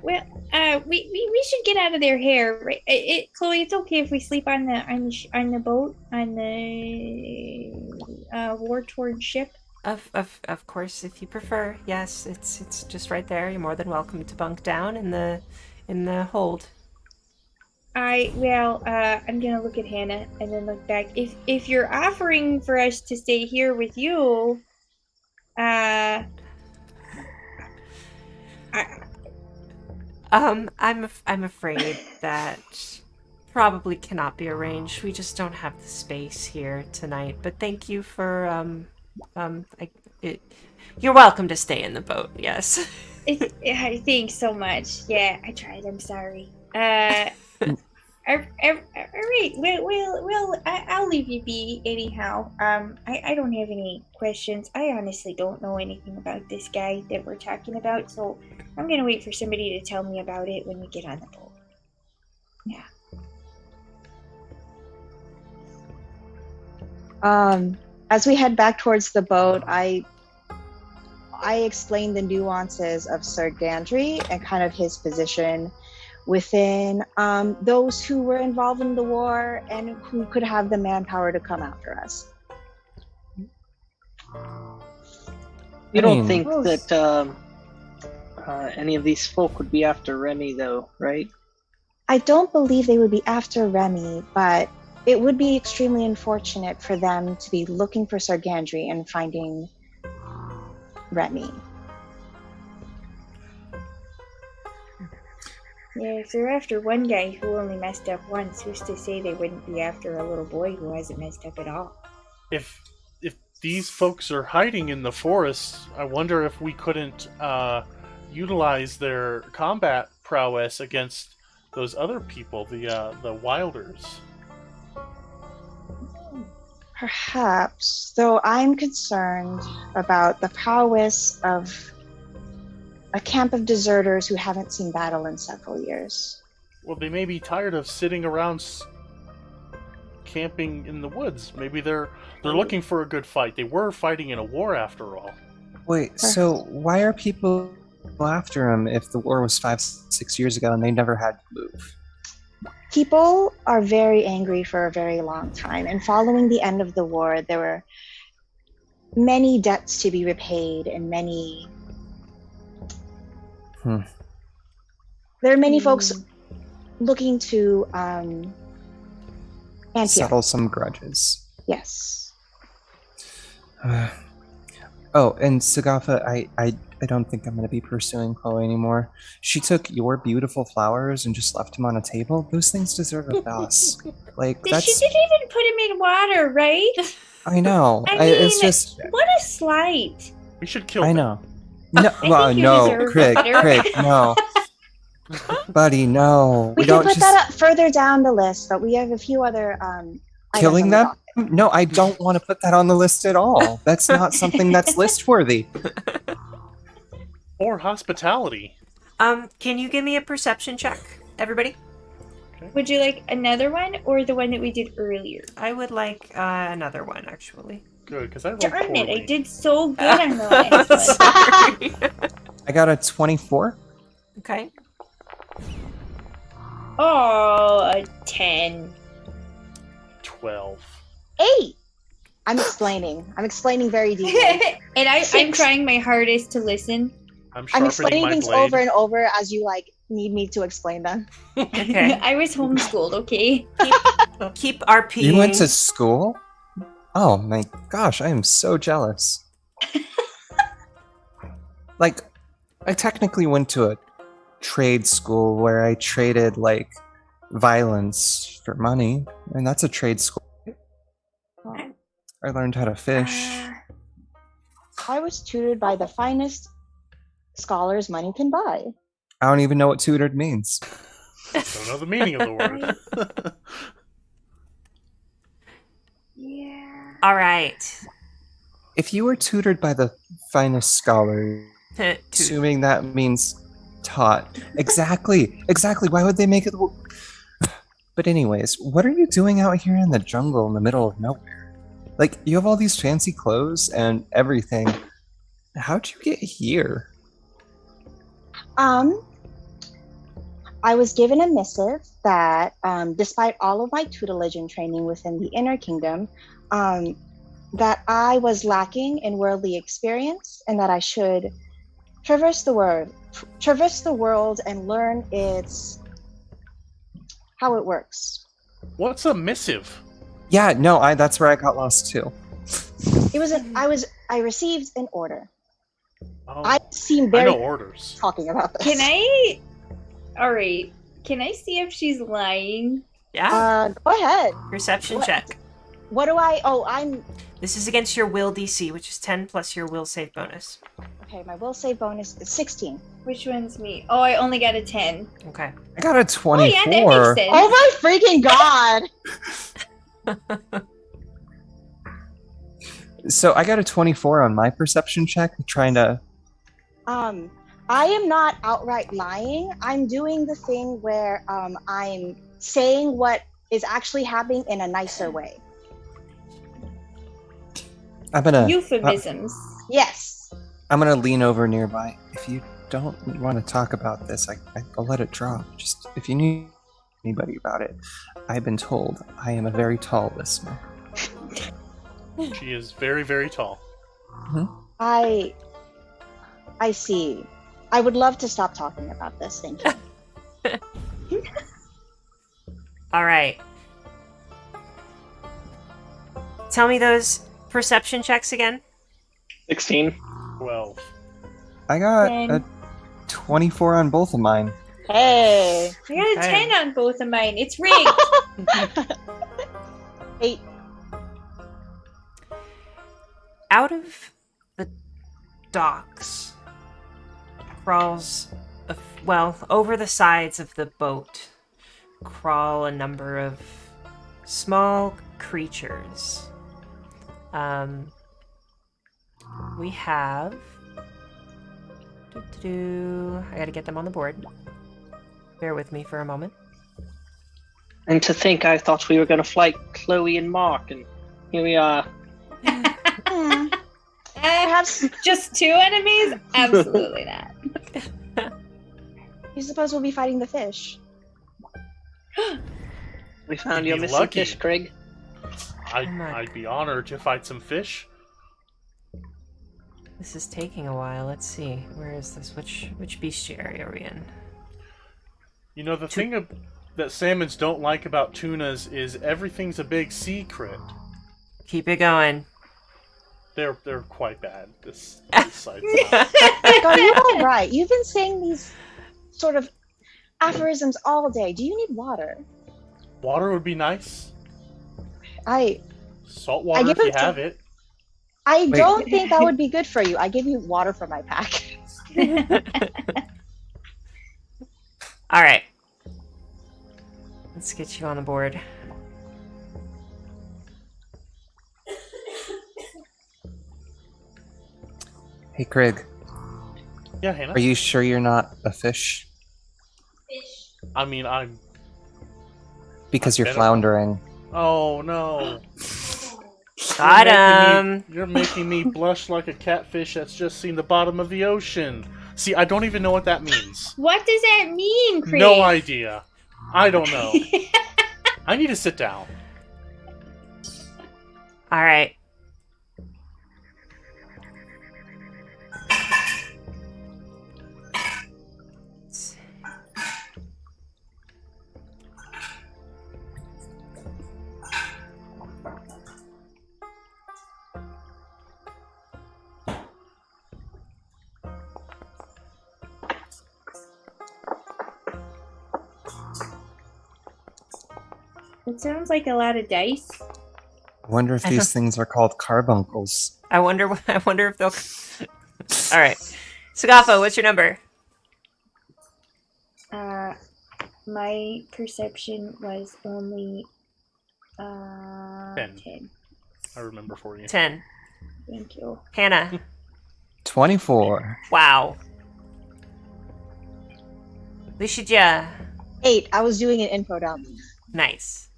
We should get out of their hair, right? Chloe, it's okay if we sleep on the boat on the war torn ship. Of course, if you prefer. Yes, it's just right there. You're more than welcome to bunk down in the hold. I'm gonna look at Hannah and then look back. If you're offering for us to stay here with you, I'm afraid that probably cannot be arranged. We just don't have the space here tonight. But thank you for you're welcome to stay in the boat. Yes. Thanks so much. Yeah, I tried. I'm sorry. All right. I'll leave you be anyhow. I don't have any questions. I honestly don't know anything about this guy that we're talking about, so I'm gonna wait for somebody to tell me about it when we get on the boat. Yeah. As we head back towards the boat, I explain the nuances of Sir Gandry and kind of his position within those who were involved in the war and who could have the manpower to come after us. You don't think Oh, that any of these folk would be after Remy, though, right? I don't believe they would be after Remy, but it would be extremely unfortunate for them to be looking for Sir Gandry and finding Remy. Yeah, if they're after one guy who only messed up once, who's to say they wouldn't be after a little boy who hasn't messed up at all? If these folks are hiding in the forest, I wonder if we couldn't utilize their combat prowess against those other people, the Wilders. Perhaps, though I'm concerned about the prowess of a camp of deserters who haven't seen battle in several years. Well, they may be tired of sitting around camping in the woods. Maybe they're looking for a good fight. They were fighting in a war after all. Wait, so why are people after him if the war was 5-6 years ago and they never had to move? People are very angry for a very long time, and following the end of the war, there were many debts to be repaid and many... There are many folks looking to Antioch. Settle some grudges. Yes. Oh, and Sagafa, I don't think I'm going to be pursuing Chloe anymore. She took your beautiful flowers and just left them on a table. Those things deserve a fuss. Like, She that's... didn't even put him in water, right? I know. I mean, it's just... what a slight. We should kill I them. know. No, think well, you no, deserve Craig, better. no. Buddy, no. We can don't put just... that up further down the list, but we have a few other items Killing on the them? docket. No, I don't want to put that on the list at all. That's not something that's list worthy. Or hospitality. Can you give me a perception check, everybody? Would you like another one or the one that we did earlier? I would like another one, actually. Good, because I rolled Darn it, I poorly. did so good on the last one. Sorry. I got a 24. Okay. Oh, a 10. 12. 8! I'm explaining very deeply. And I'm Six. trying my hardest to listen. I'm I'm sharpening explaining my things blade. over and over as you need me to explain them. Okay. I was homeschooled, okay? Keep RPing. You went to school? Oh my gosh, I am so jealous. Like, I technically went to a trade school where I traded, like, violence for money, and that's a trade school. I learned how to fish. I was tutored by the finest scholars money can buy. I don't even know what tutored means. Don't know the meaning of the word. Yeah. All right. If you were tutored by the finest scholars, assuming that means taught. Exactly. Why would they make it? But anyways, what are you doing out here in the jungle in the middle of nowhere? Like, you have all these fancy clothes and everything. How'd you get here? I was given a missive that, despite all of my tutelage and training within the Inner Kingdom, that I was lacking in worldly experience, and that I should traverse the world and learn how it works. What's a missive? Yeah, no, that's where I got lost too. I received an order. Oh, I seem I very know orders. talking about this. Can I? All right. Can I see if she's lying? Yeah. Go ahead. Perception What? check. What do I? Oh, I'm This is against your will DC, which is 10 plus your will save bonus. okay. My will save bonus is 16. Which one's me? Oh, I only got a 10. Okay. I got a Oh, yeah, 24. that makes sense. Oh my freaking god! So I got a 24 on my perception check, trying to. I am not outright lying. I'm doing the thing where I'm saying what is actually happening in a nicer way. I'm gonna. Euphemisms. Yes. I'm gonna lean over nearby. If you don't want to talk about this, I'll let it drop. Just if you need anybody about it, I've been told I am a very tall listener. She is very, very tall. I see. I would love to stop talking about this. Thank you. All right. Tell me those perception checks again. 16. 12. I got 10. a 24 on both of mine. Hey. I got a Okay. 10 on both of mine. It's rigged. 8. Out of the docks crawls, over the sides of the boat crawl a number of small creatures. We have. I gotta get them on the board. Bear with me for a moment. And to think I thought we were going to fight Chloe and Mark, and here we are. Perhaps Just 2 enemies? Absolutely not. you suppose we'll be fighting the fish. We found You'd your be missing lucky. fish, Craig. I'd be honored to fight some fish. This is taking a while. Let's see. Where is this? Which bestiary are we in? You know, the thing that salmons don't like about tunas is everything's a big secret. Keep it going. They're quite bad. This site's not. Are you all right? You've been saying these sort of aphorisms all day. Do you need water? Water would be nice. I Salt water give if you it to- have it. don't think that would be good for you. I give you water from my pack. All right. Let's get you on the board. Hey, Craig, Yeah, Hannah. are you sure you're not a fish? I mean, I'm. Because you're better- floundering. Oh no! Got You're making him. You're making me blush like a catfish that's just seen the bottom of the ocean. See, I don't even know what that means. What does that mean, Craig? No idea. I don't know. I need to sit down. All right. It sounds like a lot of dice. I wonder if these things are called carbuncles. I wonder if they'll. All right. Sagafo, what's your number? My perception was only 10. 10. I remember for you. 10. Thank you. Hannah. 24. Wow. Shijia. 8. I was doing an info down. Nice.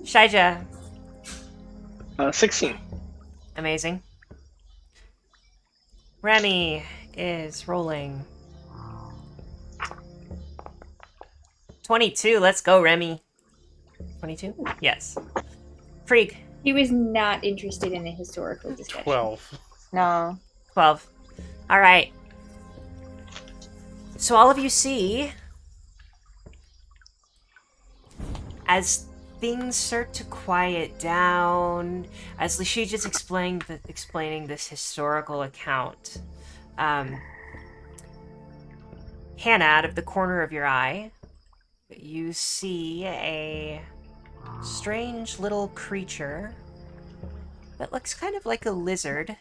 Shijia. 16. Amazing. Remy is rolling. 22. Let's go, Remy. 22? Yes. Freak. He was not interested in a historical discussion. 12. No. 12. All right. So all of you see, as things start to quiet down, as Lishija's explaining this historical account, Hannah, out of the corner of your eye, you see a strange little creature that looks kind of like a lizard,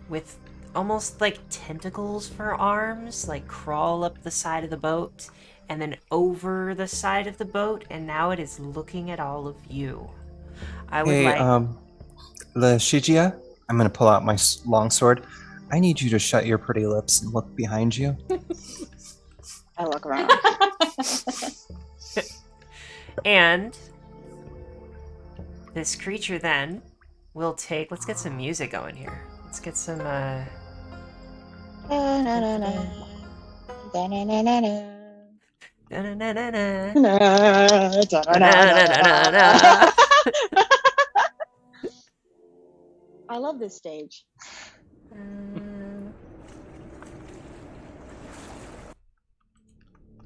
with almost like tentacles for arms, like crawl up the side of the boat and then over the side of the boat, and now it is looking at all of you. I would Hey, like. the Shijia, I'm gonna pull out my longsword. I need you to shut your pretty lips and look behind you. I look around. And this creature then will take. Let's get some music going here. Let's get some. Da-na-na-na. Da-na-na-na-na. Na-na-na-na-na. Da-na-na-na-na. I love this stage.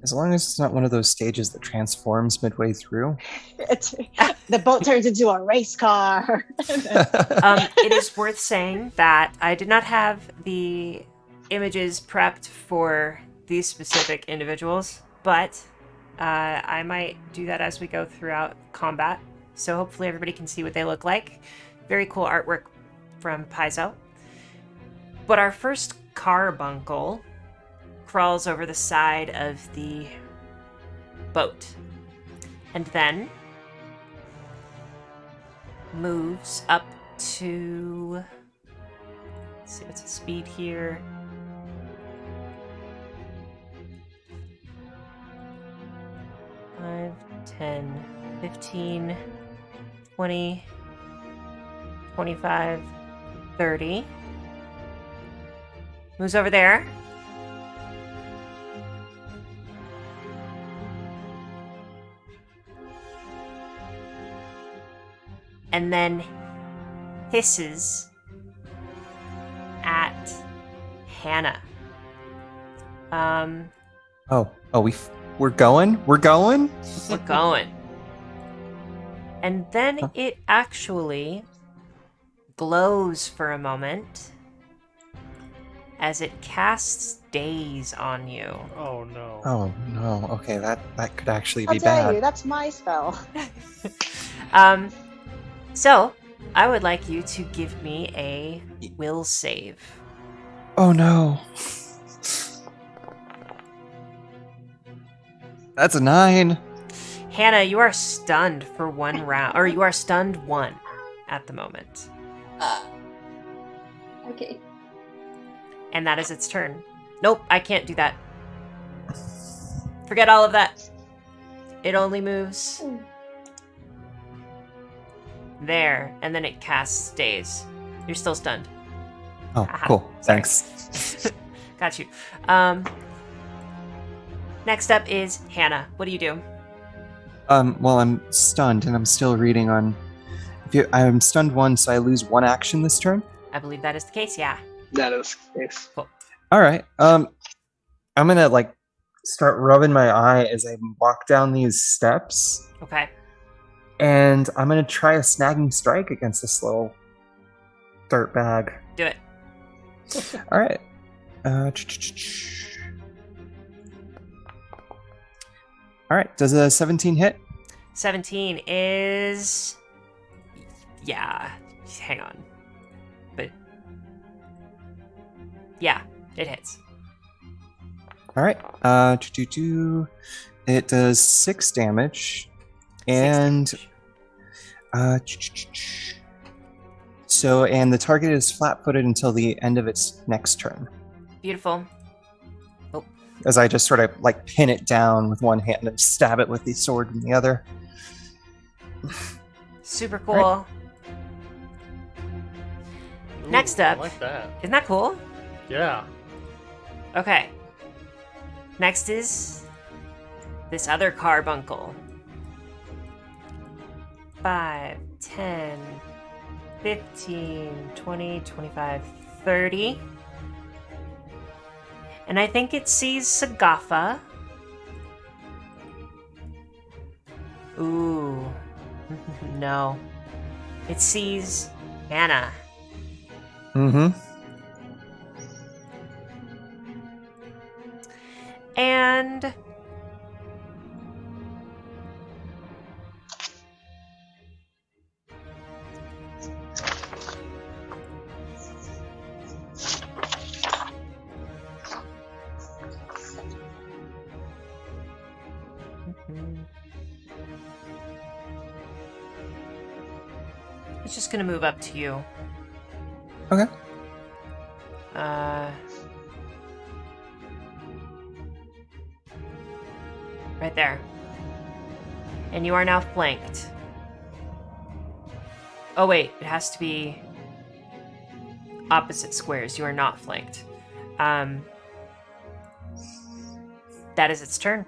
As long as it's not one of those stages that transforms midway through. The boat turns into a race car. It is worth saying that I did not have the images prepped for these specific individuals, but I might do that as we go throughout combat. So hopefully everybody can see what they look like. Very cool artwork from Paizo. But our first carbuncle crawls over the side of the boat and then moves up to, let's see what's the speed here. Five, 10, 15, 20, 25, 30. Moves over there. And then hisses at Hannah. We're going? We're going? We're going. And then it actually glows for a moment as it casts daze on you. Oh no. Oh no. Okay, that could actually How be dare bad. you? That's my spell. So I would like you to give me a will save. Oh no. That's a 9. Hannah, you are stunned for 1 round, or you are stunned 1 at the moment. Okay. And that is its turn. Nope, I can't do that. Forget all of that. It only moves there, and then it casts daze. You're still stunned. Oh, Aha, cool. sorry. Thanks. Got you. Next up is Hannah. What do you do? Well, I'm stunned and I'm still reading on. I'm stunned 1, so I lose 1 action this turn. I believe that is the case, yeah. That is the case. All right. I'm gonna start rubbing my eye as I walk down these steps, Okay. and I'm gonna try a snagging strike against this little dirt bag. Do it. All right. All right. Does a 17 hit? 17 is... Yeah. Hang on. But... Yeah, it hits. All right. It does 6 damage, and Six damage. and the target is flat-footed until the end of its next turn. Beautiful. As I just sort of pin it down with one hand and stab it with the sword in the other. Super cool. Right. Next Ooh, up. I like that. Isn't that cool? Yeah. Okay. Next is this other carbuncle. 5, 10, 15, 20, 25, 30. And I think it sees Sagafa. Ooh. No. It sees Hannah. Mm-hmm. And It's just gonna move up to you. Okay. Right there. And you are now flanked. Oh wait, it has to be opposite squares. You are not flanked. That is its turn.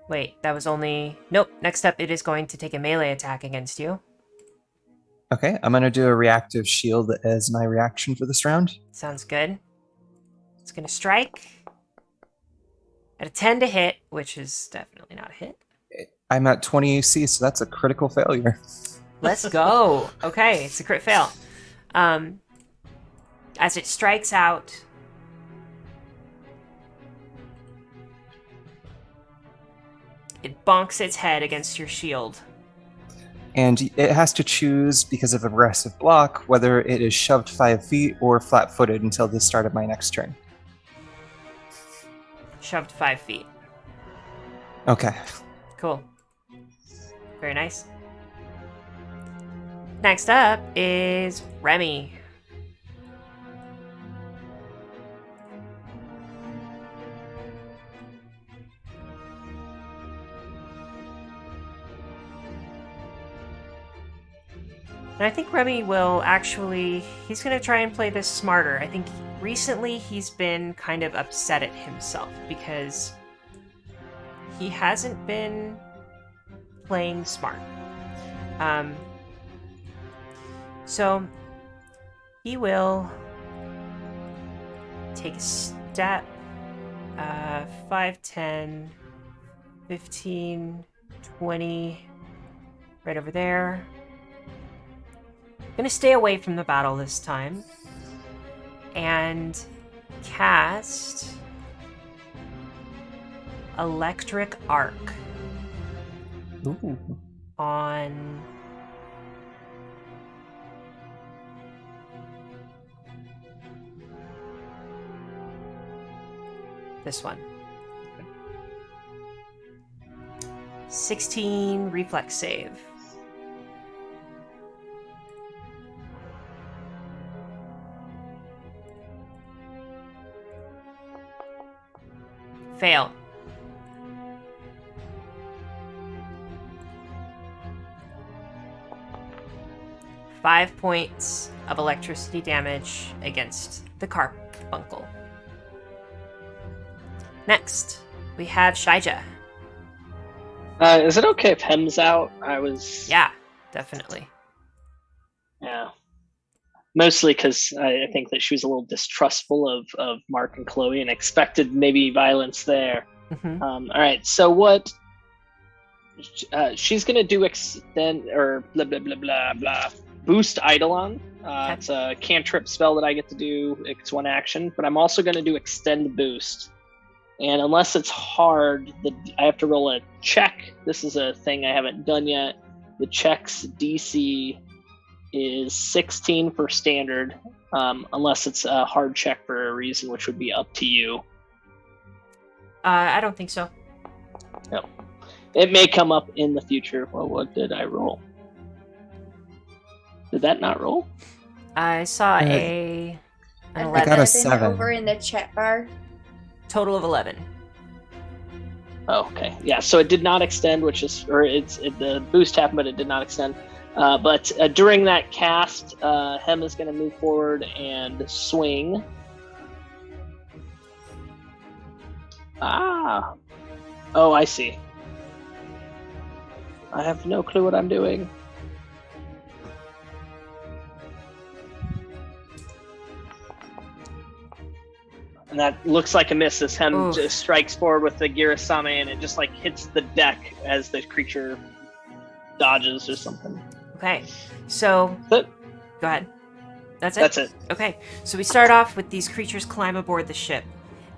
Wait, that was only... Nope, next up it is going to take a melee attack against you. Okay, I'm gonna do a reactive shield as my reaction for this round. Sounds good. It's gonna strike at a 10 to hit, which is definitely not a hit. I'm at 20 AC, so that's a critical failure. Let's go. Okay, it's a crit fail. As it strikes out, it bonks its head against your shield. And it has to choose, because of aggressive block, whether it is shoved 5 feet or flat-footed until the start of my next turn. Shoved 5 feet. Okay. Cool. Very nice. Next up is Remy. And I think Remy will actually... He's going to try and play this smarter. I think recently he's been kind of upset at himself because he hasn't been playing smart. So he will take a step, 5, 10, 15, 20, right over there. Gonna stay away from the battle this time and cast Electric Arc Ooh. on this one. 16 reflex save. Fail. Five points of electricity damage against the carbuncle. Next, we have Shijia. Is it okay if Hem's out? Yeah, definitely. Yeah. Mostly because I think that she was a little distrustful of Mark and Chloe and expected maybe violence there. Mm-hmm. All right, so what she's going to do extend or blah, blah, blah, blah, blah. Boost Eidolon. Okay. It's a cantrip spell that I get to do. It's one action, but I'm also going to do Extend Boost. And unless it's hard, I have to roll a check. This is a thing I haven't done yet. The check's DC is 16 for standard, unless it's a hard check for a reason, which would be up to you. I don't think so. No. It may come up in the future. Well, what did I roll? Did that not roll? I saw an I 11. got a 11 7. over in the chat bar. Total of 11. Oh, okay. Yeah, so it did not extend, the boost happened, but it did not extend. But during that cast, Hem is going to move forward and swing. Ah. Oh, I see. I have no clue what I'm doing. And that looks like a miss as Hem just strikes forward with the Girasame, and it just like hits the deck as the creature dodges or something. Okay, so But go ahead. That's it? that's it. Okay, so we start off with these creatures climb aboard the ship,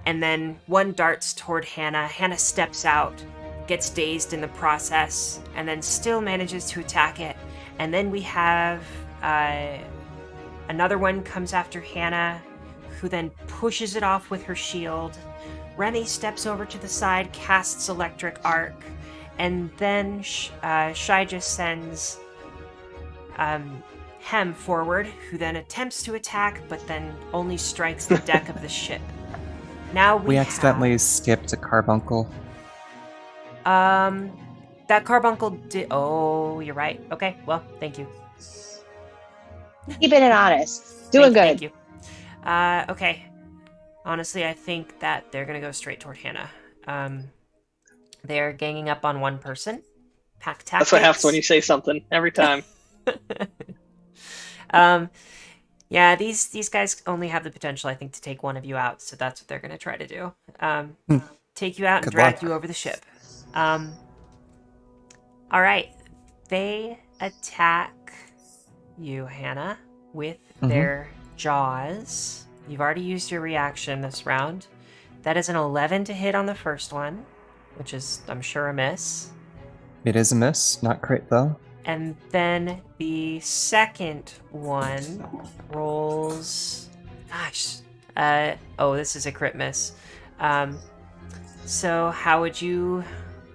and then one darts toward Hannah. Hannah steps out, gets dazed in the process, and then still manages to attack it. And then we have another one comes after Hannah, who then pushes it off with her shield. Remy steps over to the side, casts Electric Arc, and then Shijia sends Hem forward, who then attempts to attack, but then only strikes the deck of the ship. Now We accidentally skipped a carbuncle. That carbuncle did. Oh, you're right. Okay, well, thank you. Keeping it honest. Doing good. Thank you. Okay. Honestly, I think that they're gonna go straight toward Hannah. They're ganging up on one person. Pack tactics. That's what happens when you say something every time. Yeah, these guys only have the potential, I think, to take one of you out, so that's what they're gonna try to do. Take you out and Good drag luck. you over the ship. All right, they attack you, Hannah, with their jaws. You've already used your reaction this round. That is an 11 to hit on the first one, which is, I'm sure, a miss. It is a miss, not crit though. And then the second one rolls. Gosh. Oh, this is a crit miss. So how would you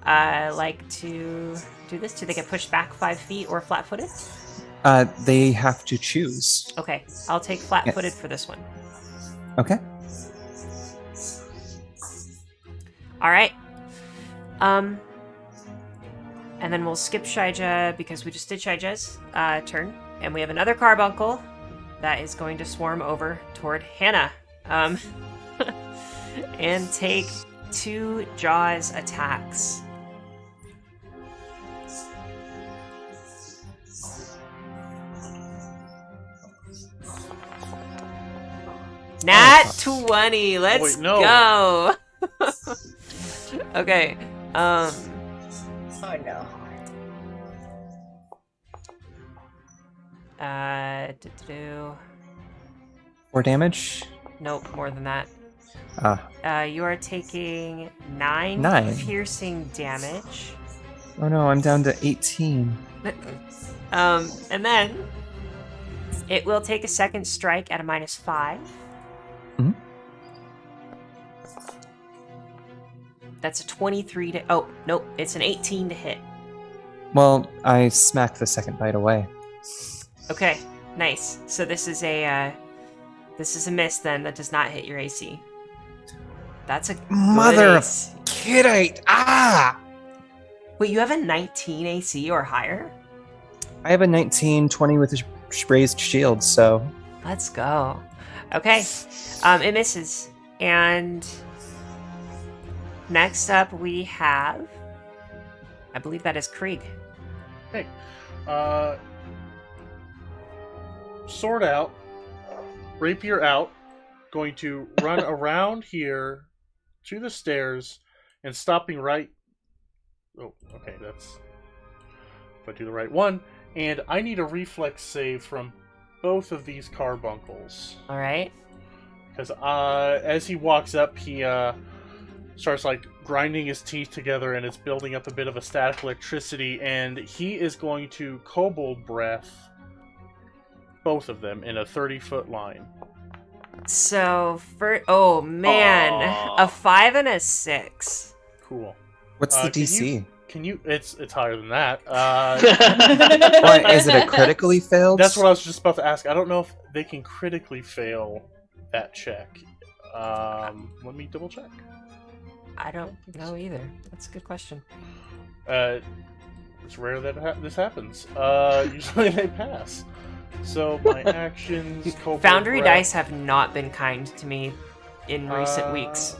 like to do this? Do they get pushed back 5 feet or flat-footed? They have to choose. Okay, I'll take flat-footed for this one. Okay. All right. And then we'll skip Shijia because we just did Shijia's turn. And we have another carbuncle that is going to swarm over toward Hannah. And take 2 jaws attacks. Nat 20. Let's Wait, no. go. Okay. Oh no. Do. 4 damage. Nope, more than that. You are taking 9 9. piercing damage. Oh no, I'm down to 18. And then it will take a second strike at a -5. Mhm. That's a 23 to. Oh, nope, it's an 18 to hit. Well, I smacked the second bite away. Okay, nice. So this is a miss then. That does not hit your AC. That's a good Mother of AC. Kidite! Ah! Wait, you have a 19 AC or higher? I have a 19, 20 with a raised shield, so Let's go. Okay, it misses. And next up we have, I believe that is Krieg. Hey, sword out, rapier out, going to run around here to the stairs and stopping right. Oh, okay, that's. If I do the right one, and I need a reflex save from both of these carbuncles. All right. Because as he walks up, he starts like grinding his teeth together, and it's building up a bit of a static electricity, and he is going to kobold breath both of them in a 30-foot line. So oh man, Aw. a 5 and a 6. Cool. what's the Can DC? Can you? It's higher than that. What, is it a critically failed? That's what I was just about to ask. I don't know if they can critically fail that check. Let me double check. I don't know either. That's a good question. It's rare that this happens. Usually they pass. So my actions. Kobold Foundry breath, dice have not been kind to me in recent weeks.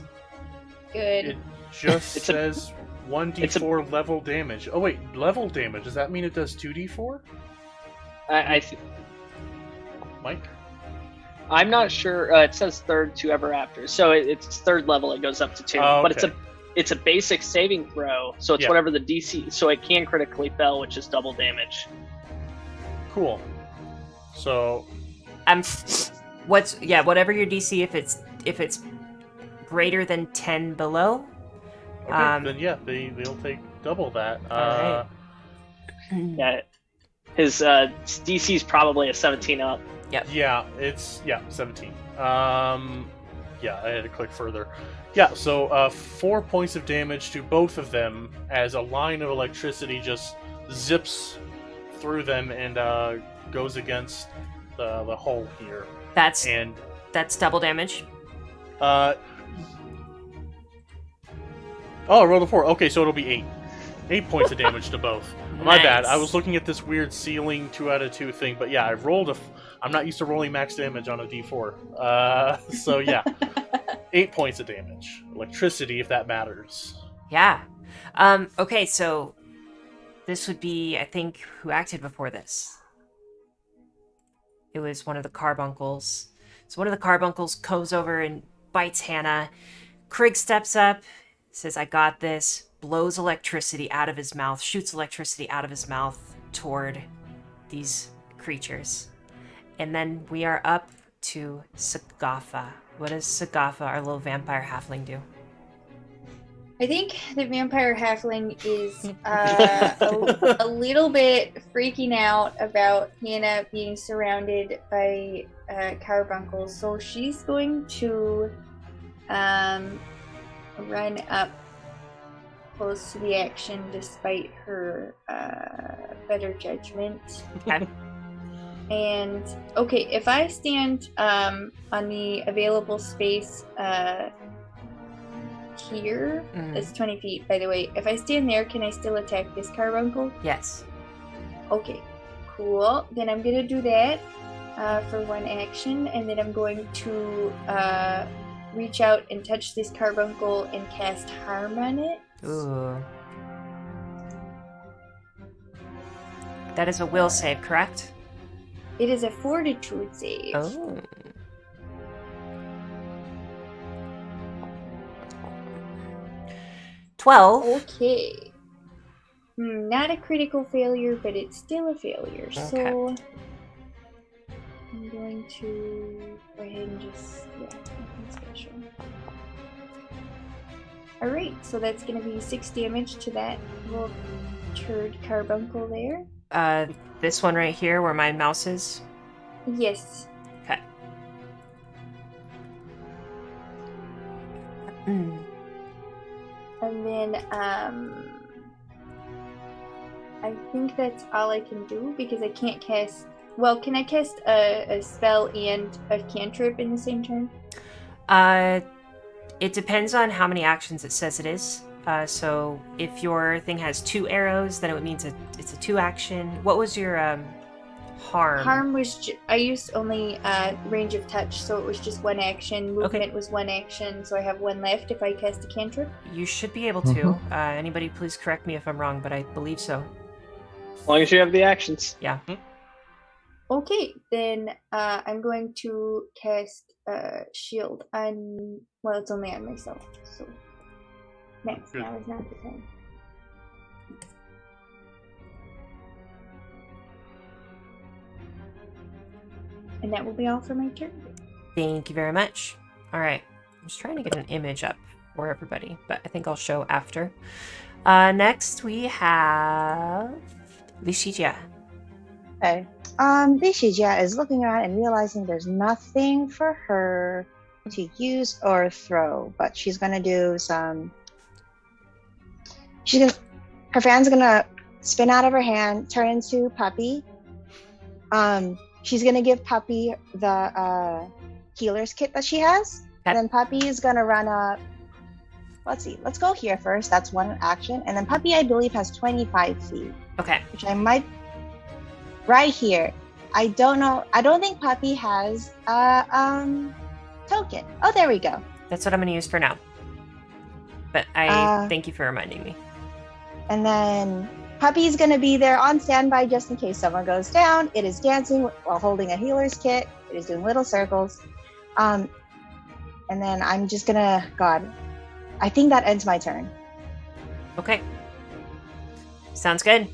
Good. It just It's a- says 1d4 level damage. Oh wait, level damage. Does that mean it does 2d4? Mike? I'm not sure. It says third to ever after, so it's third level. It goes up to 2, Oh, but okay. it's a basic saving throw, so it's Yeah. whatever the DC. So it can critically fail, which is double damage. Cool. So Whatever your DC, if it's greater than 10 below. okay, then yeah, they'll take double that. Alright. Yeah, his DC is probably a 17 up. Yeah, it's 17. Yeah, I had to click further. Yeah, so 4 points of damage to both of them as a line of electricity just zips through them and goes against the hole here. That's And double damage. oh, I rolled a 4. Okay, so it'll be 8. 8 points of damage to both. My bad. I was looking at this weird ceiling 2 out of 2 thing, but yeah, I rolled I'm not used to rolling max damage on a d4. So yeah, 8 points of damage. Electricity, if that matters. Yeah. Okay, so this would be, I think, who acted before this? It was one of the carbuncles. So one of the carbuncles goes over and bites Hannah. Krig steps up, says, I got this, blows electricity out of his mouth, shoots electricity out of his mouth toward these creatures. And then we are up to Sagafa. What does Sagafa, our little vampire halfling, do? I think the vampire halfling is a little bit freaking out about Hannah being surrounded by carbuncles, so she's going to run up close to the action despite her better judgment. Okay. And okay, if I stand on the available space here, it's 20 feet, by the way. If I stand there, can I still attack this carbuncle? Yes. Okay, cool. Then I'm gonna do that for one action, and then I'm going to reach out and touch this carbuncle and cast harm on it. Ooh. That is a will save, correct? It is a fortitude save. Oh. Okay. Not a critical failure, but it's still a failure. Okay. So I'm going to go ahead and just nothing special. Alright, so that's gonna be 6 damage to that little turd carbuncle there. This one right here where my mouse is? Yes. Okay. And then I think that's all I can do because I can't cast. Well, can I cast a spell and a cantrip in the same turn? It depends on how many actions it says it is. So if your thing has 2 arrows, then it means it's a 2 action. What was your harm? Harm was I used only range of touch, so it was just 1 action. Movement was 1 action, so I have 1 left if I cast a cantrip. You should be able to. Anybody please correct me if I'm wrong, but I believe so. As long as you have the actions. Yeah. Okay, then I'm going to cast shield on. Well, it's only on myself, so next now is not the time. And that will be all for my turn. Thank you very much. All right. I'm just trying to get an image up for everybody, but I think I'll show after. Next, we have Shijia. Okay. Shijia is looking around and realizing there's nothing for her to use or throw, but she's gonna do some. Her fan's gonna spin out of her hand, turn into Puppy. She's gonna give Puppy the healer's kit that she has, and then Puppy is gonna run up. Let's see. Let's go here first. That's 1 action, and then Puppy, I believe, has 25 feet. Okay. Which I might. Right here. I don't know. I don't think Puppy has a token. Oh, there we go. That's what I'm going to use for now. But I thank you for reminding me. And then Puppy's going to be there on standby just in case someone goes down. It is dancing while holding a healer's kit. It is doing little circles. And then I'm just going to... God. I think that ends my turn. Okay. Sounds good.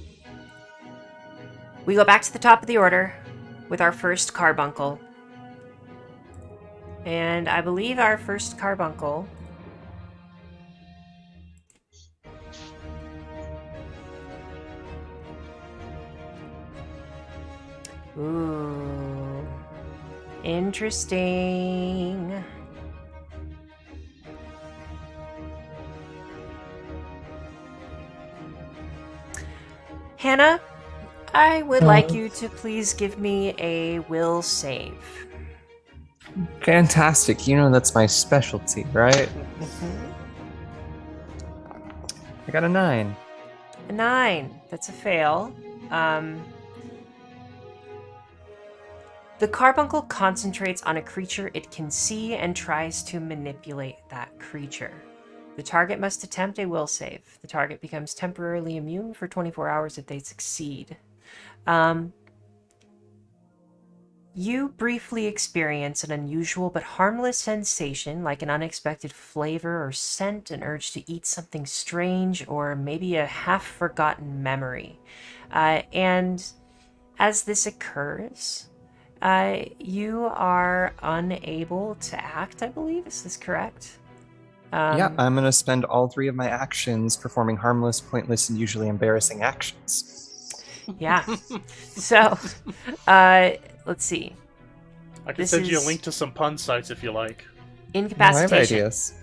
We go back to the top of the order with our first carbuncle. And I believe our first carbuncle Ooh. Interesting. Hannah, I would like you to please give me a will save. Fantastic. You know that's my specialty, right? I got a 9. A 9. That's a fail. The carbuncle concentrates on a creature it can see and tries to manipulate that creature. The target must attempt a will save. The target becomes temporarily immune for 24 hours if they succeed. You briefly experience an unusual but harmless sensation, like an unexpected flavor or scent, an urge to eat something strange, or maybe a half-forgotten memory. And as this occurs, you are unable to act, I believe. Is this correct? Yeah, I'm going to spend all 3 of my actions performing harmless, pointless, and usually embarrassing actions. Yeah. So, let's see. I can send you a link to some pun sites if you like. Incapacitation. I have ideas.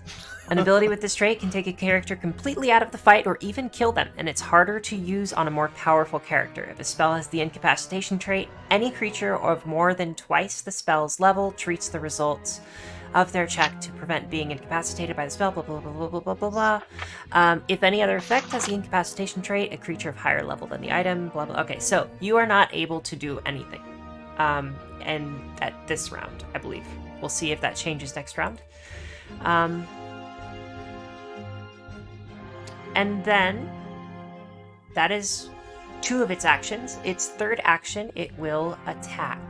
An ability with this trait can take a character completely out of the fight or even kill them, and it's harder to use on a more powerful character. If a spell has the incapacitation trait, any creature of more than twice the spell's level treats the results of their check to prevent being incapacitated by the spell, blah, blah, blah, blah, blah, blah, blah, blah. If any other effect has the incapacitation trait, a creature of higher level than the item, blah, blah. Okay, so you are not able to do anything. And at this round, I believe. We'll see if that changes next round. And then, that is 2 of its actions. Its 3rd action, it will attack.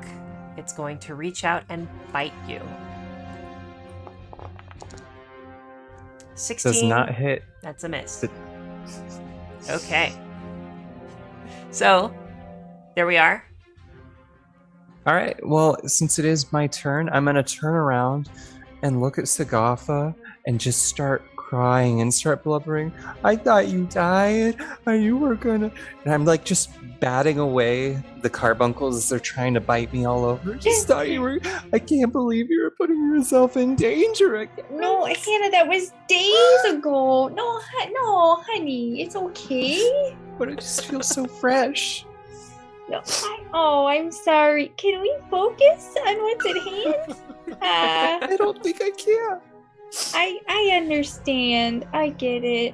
It's going to reach out and bite you. 16. Does not hit. That's a miss. Okay. So, there we are. All right. Well, since it is my turn, I'm going to turn around and look at Sagafa and just start crying and start blubbering. I thought you died. You were gonna. And I'm like just batting away the carbuncles as they're trying to bite me all over. Just thought you were. I can't believe you were putting yourself in danger again. No, Hannah, that was days ago. No, honey, it's okay. But it just feels so fresh. No, I'm sorry. Can we focus on what's at hand? I don't think I can. I understand. I get it.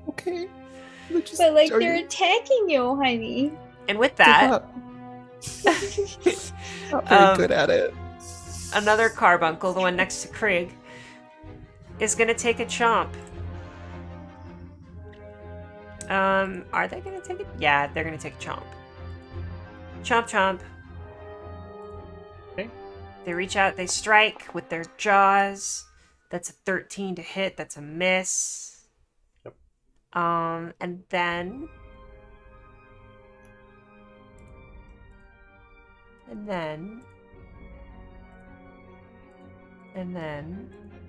Okay. But like they're attacking you, honey. And with that, not very good at it. Another carbuncle, the one next to Krieg, is gonna take a chomp. Are they gonna take it? Yeah, they're gonna take a chomp. Chomp, chomp. Okay. They reach out, they strike with their jaws. That's a 13 to hit. That's a miss. Yep. And then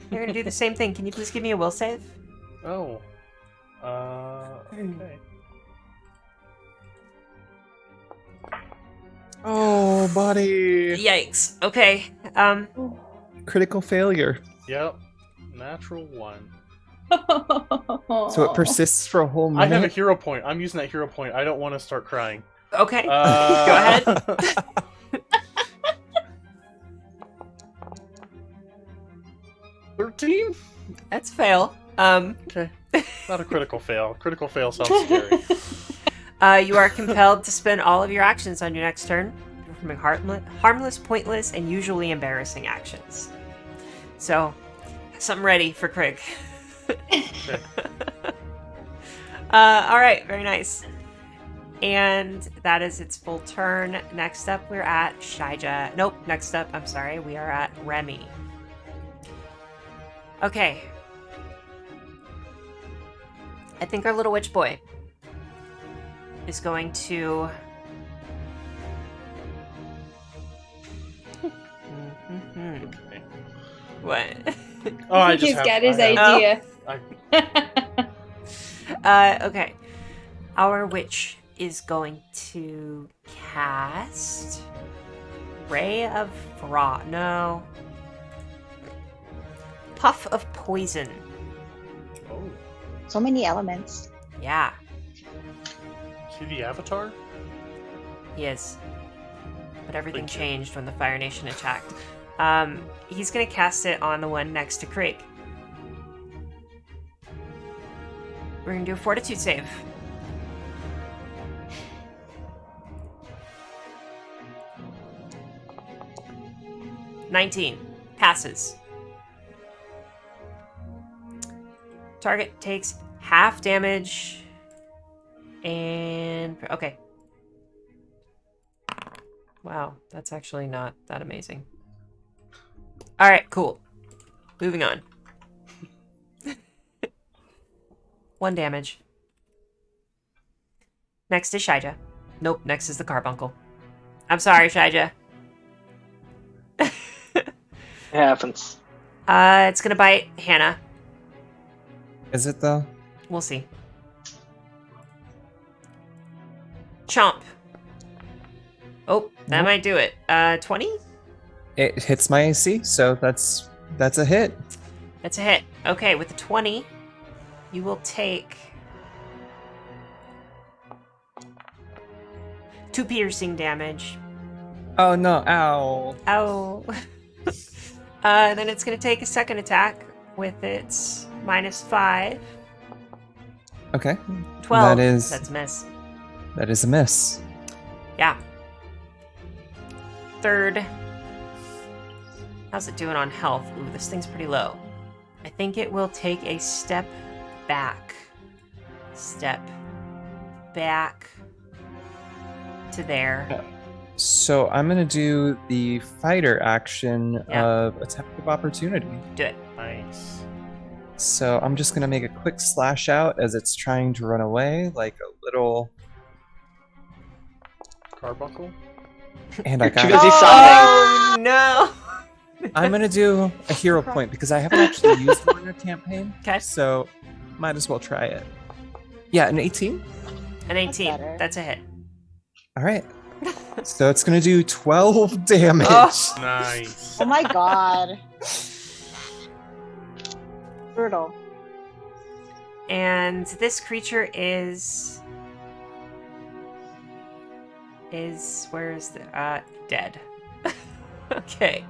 they're gonna do the same thing. Can you please give me a will save? Oh. Okay. Oh, buddy. Yikes. Okay. Critical failure. Yep. Natural 1. So it persists for a whole minute. I have a hero point. I'm using that hero point. I don't want to start crying. Okay. Go ahead. 13? That's a fail. Okay. Not a critical fail. Critical fail sounds scary. You are compelled to spend all of your actions on your next turn, performing harmless, pointless, and usually embarrassing actions. So, have something ready for Krieg. Okay. All right, very nice. And that is its full turn. Next up, we're at Shijia. Nope, next up, I'm sorry, we are at Remy. Okay. I think our little witch boy is going to... Okay. What? Oh, I just He's have, got his I have- idea. Okay. Our witch is going to cast Ray of Frost. No. Puff of Poison. Oh. So many elements. Yeah. Is he the Avatar? He is. But everything Thank you. changed when the Fire Nation attacked. He's gonna cast it on the one next to Craig. We're gonna do a Fortitude save. $19. Passes. Target takes half damage. And... okay. Wow, that's actually not that amazing. Alright, cool. Moving on. 1 damage. Next is Shijia. Nope, next is the carbuncle. I'm sorry, Shijia. It happens. It's gonna bite Hannah. Is it though? We'll see. Chomp. Oh, that Nope. might do it. 20? It hits my AC, so that's a hit. That's a hit. Okay, with the 20, you will take 2 piercing damage. Oh no! Ow! Ow. Then it's going to take a second attack with its -5. Okay, 12. That is- That's a miss. that is a miss. Yeah. Third. How's it doing on health? Ooh, this thing's pretty low. I think it will take a step back. Step back to there. So I'm gonna do the fighter action Yeah. of attack of opportunity. Do it. Nice. So I'm just gonna make a quick slash out as it's trying to run away, like a little. Carbuncle? And I got Because it. he's sobbing. Oh no! I'm gonna do a hero point because I haven't actually used one in a campaign. Okay. So might as well try it. Yeah, an 18. An 18. better. That's a hit. All right. So it's gonna do 12 damage. Oh. Nice. Oh my god. Brutal. And this creature is where is the dead. Okay.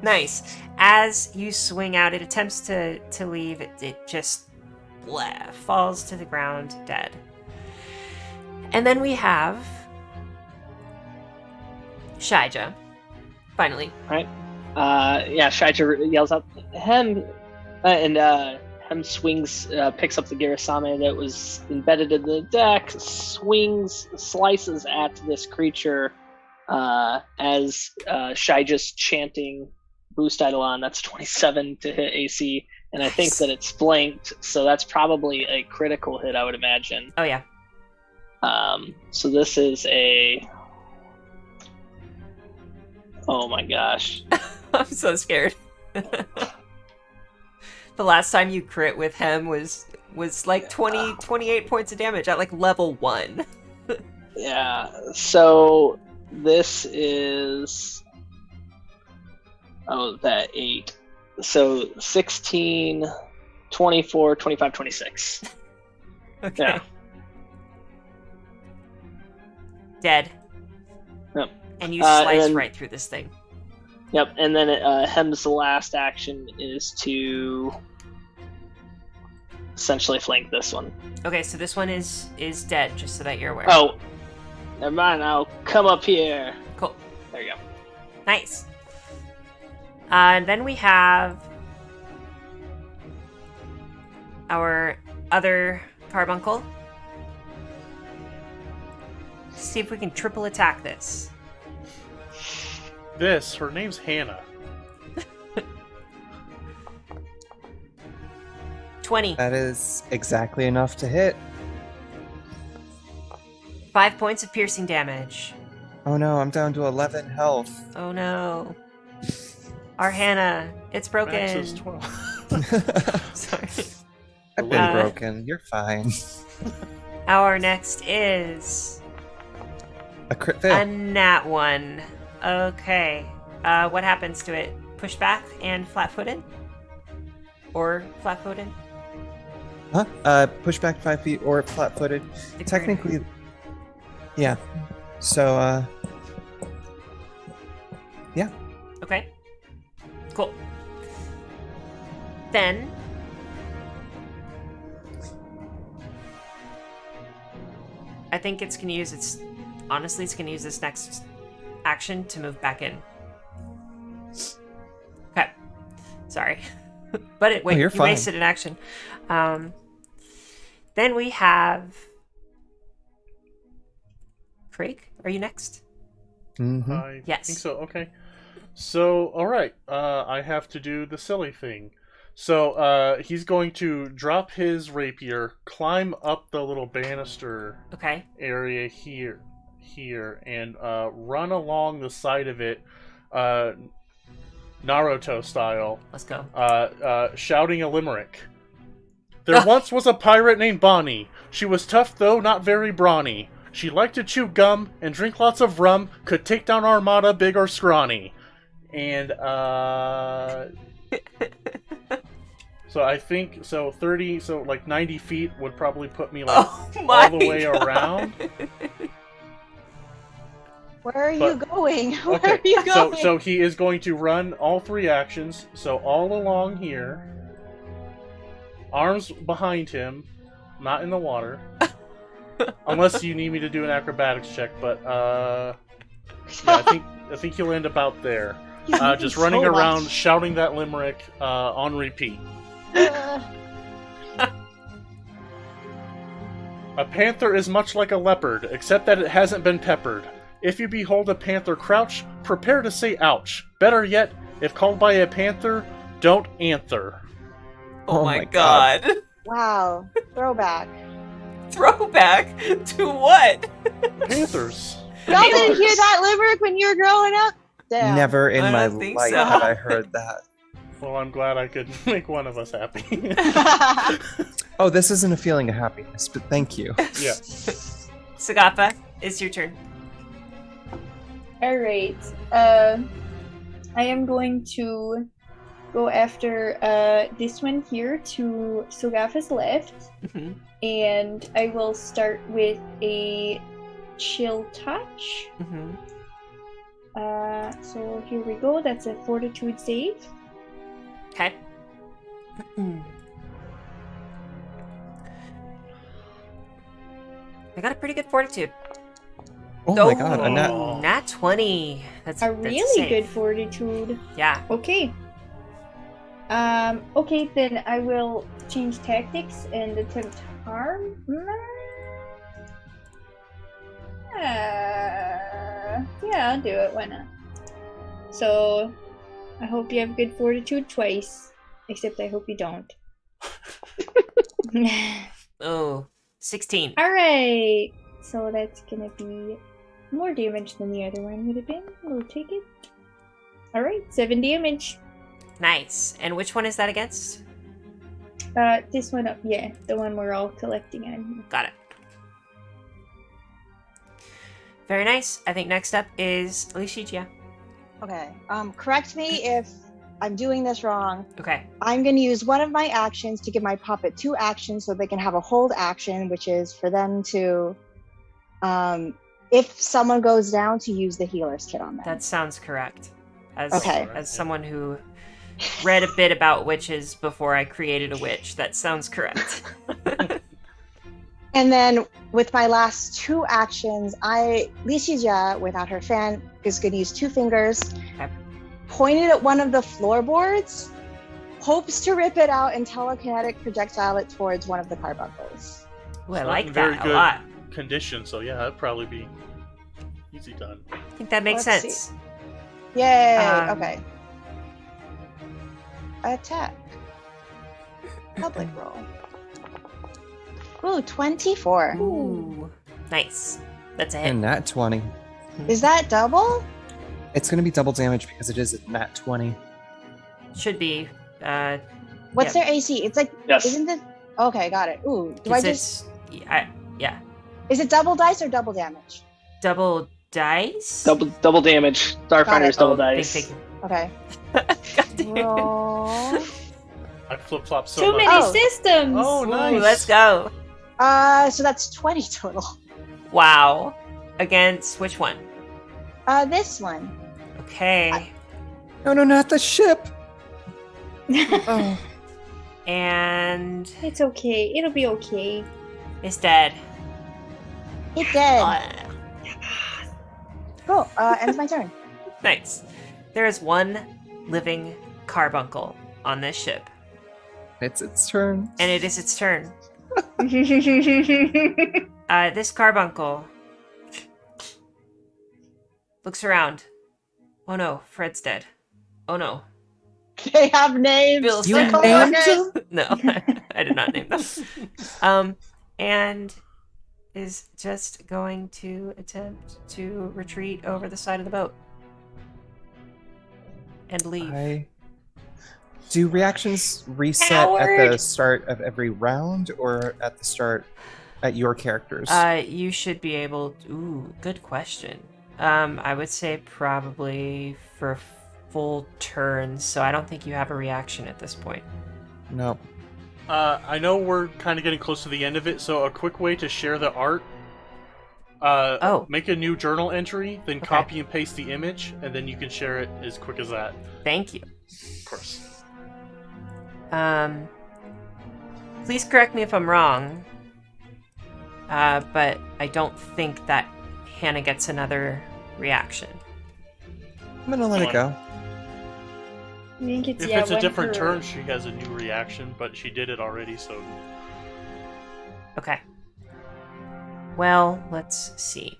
Nice. As you swing out, it attempts to leave. It just falls to the ground dead. And then we have Shijia. Finally. Yeah, Shijia yells out, Hem! And Hem swings, picks up the Garasame that was embedded in the deck, slices at this creature as Shijia's chanting Boost Eidolon. That's 27 to hit AC, and I think Nice. that it's flanked, so that's probably a critical hit, I would imagine. Oh yeah. So this is a... Oh my gosh. I'm so scared. The last time you crit with him was like 28 points of damage at like level 1. Yeah, so this is... Oh, that 8. So 16, 24, 25, 26. Okay. Yeah. Dead. Yep. And you And slice then- right through this thing. Yep, and then Hem's last action is to essentially flank this one. Okay, so this one is dead, just so that you're aware. Oh, never mind, I'll come up here. Cool. There you go. Nice. Then we have our other carbuncle. See if we can triple attack this. Her name's Hannah. 20. That is exactly enough to hit. 5 points of piercing damage. Oh no, I'm down to 11 health. Oh no. Our Hannah, it's broken. Max is 12. Sorry. I've been Uh, broken. You're fine. Our next is A crit a fail. nat 1. Okay. What happens to it? Push back and flat-footed? Or flat-footed? Huh? Push back 5 feet or flat-footed. Technically, Yeah. So, Okay. Cool. Then I think it's gonna use its next action to move back in. Okay. Sorry. But you're you fine. wasted an action. Then we have Craig, are you next? Mm-hmm. I Yes. think so. Okay. So, all right. I have to do the silly thing. So, he's going to drop his rapier, climb up the little banister Okay. area here, and run along the side of it, Naruto style, Let's go. shouting a limerick. There once was a pirate named Bonnie. She was tough, though not very brawny. She liked to chew gum and drink lots of rum, could take down armada, big or scrawny. And, so I think, 30, so like 90 feet would probably put me like Oh my all the way God. around. Where are you But- going? Where Okay, are you going? so he is going to run all 3 actions, so all along here, arms behind him, not in the water, unless you need me to do an acrobatics check. But yeah, I think he'll end about there, He's moving just so running around much. shouting that limerick on repeat. Uh, A panther is much like a leopard, except that it hasn't been peppered. If you behold a panther crouch, prepare to say ouch. Better yet, if called by a panther, don't answer. Oh, Oh my my God. wow. Throwback. Throwback to what? Panthers. Y'all didn't hear that limerick when you were growing up? Damn. Never in I my don't think life so. have I heard that. Well, I'm glad I could make one of us happy. Oh, this isn't a feeling of happiness, but thank you. Yeah. Sagapa, it's your turn. Alright. I am going to go after this one here to Sogafa's left. Mhm. And I will start with a chill touch. Mhm. So here we go. That's a fortitude save. Okay. I got a pretty good fortitude. Oh my god, a nat- Ooh, nat 20. That's A that's really save. good fortitude. Yeah. Okay. Okay, then I will change tactics and attempt harm. Yeah, I'll do it. Why not? So, I hope you have good fortitude twice. Except I hope you don't. Oh, 16. Alright. So that's gonna be more damage than the other one would have been. We'll take it. Alright, 7 damage. Nice. And which one is that against? This one up, yeah, the one we're all collecting on. Got it. Very nice. I think next up is Shijia. Okay. Correct me if I'm doing this wrong. Okay. I'm going to use one of my actions to give my puppet 2 actions so they can have a hold action, which is for them to, if someone goes down, to use the healer's kit on them. That sounds correct. As Okay. as someone who read a bit about witches before I created a witch, that sounds correct. And then with my last 2 actions, Shijia, without her fan, is going to use 2 fingers, Okay. pointed at one of the floorboards, hopes to rip it out and telekinetic projectile it towards one of the carbuncles. Ooh, I It's like not in very that a good lot. condition, so yeah, that'd probably be easy done. I think that makes Let's sense. Yay! Um, Okay. Attack. Public roll. Ooh, 24. Ooh. Nice. That's a hit. And nat 20. Is that double? It's going to be double damage because it is a nat 20. Should be. What's Yeah. their AC? It's like, Yes. isn't it? Okay, got it. Ooh, do I just? Yeah. Is it double dice or double damage? Double dice? Double damage. Starfinder's it. double Oh, dice. Thank Okay. God damn it. Roll. I flip flop so Too much. many Oh. systems! Oh, Ooh, nice. let's go. So that's 20 total. Wow. against which one? This one. Okay. No, not the ship. Oh, And It's okay. It'll be okay. it's dead. It did. Ah, Cool. Ends my turn. nice. There is one living carbuncle on this ship, it's its turn. and it is its turn. This carbuncle looks around. Oh no, Fred's dead. Oh no. They have names. Bill's You dead. named coworkers. him? No, I did not name them. And is just going to attempt to retreat over the side of the boat and leave. Do reactions reset at Howard! the start of every round or at the start at your characters? You should be able to, ooh, good question. I would say probably for full turns, so I don't think you have a reaction at this point. No. I know we're kind of getting close to the end of it, so a quick way to share the art. Make a new journal entry, then Okay. copy and paste the image, and then you can share it as quick as that. Thank you. Of course. Please correct me if I'm wrong, but I don't think that Hannah gets another reaction. I'm gonna let it go. I think it's, If yeah, it's a when different her- turn, she has a new reaction, but she did it already, so... Okay. Well, let's see.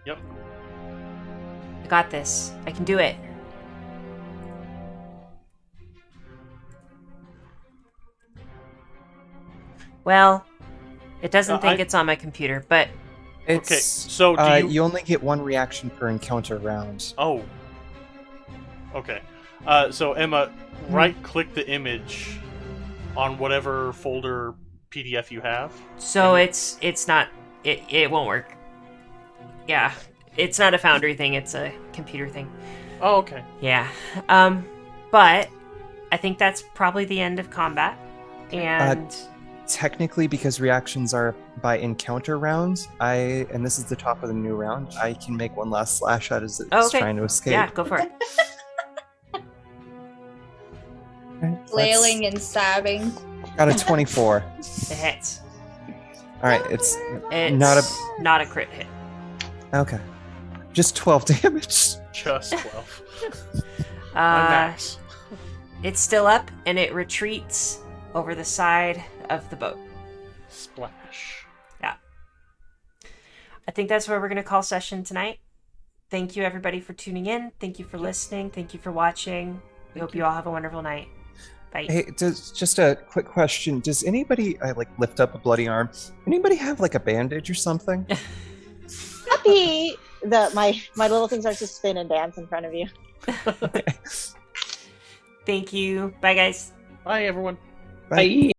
Yep. I got this. I can do it. Well, it doesn't think it's on my computer, but It's, Okay, so do you- you only get one reaction per encounter round. Oh. Okay. So Emma, right-click the image on whatever folder PDF you have. so it's not it won't work. Yeah. It's not a Foundry thing, it's a computer thing. Oh, okay. Yeah. But I think that's probably the end of combat. And Technically, because reactions are by encounter rounds, and this is the top of the new round, I can make one last slash at as it's Oh, okay. trying to escape. yeah, go for it. Alright, flailing and stabbing. that's got a 24. It hits. All right, it's It's not a a crit hit. okay. Just 12 damage. Just 12. My max. It's still up and it retreats over the side of the boat. Splash. Yeah. I think that's where we're going to call session tonight. Thank you, everybody, for tuning in. Thank you for listening. Thank you for watching. We hope you all have a wonderful night. Bye. Hey, just a quick question. Does anybody, I like lift up a bloody arm, anybody have like a bandage or something? Happy that my little thing starts to spin and dance in front of you. Thank you. Bye, guys. Bye, everyone. Bye. Bye.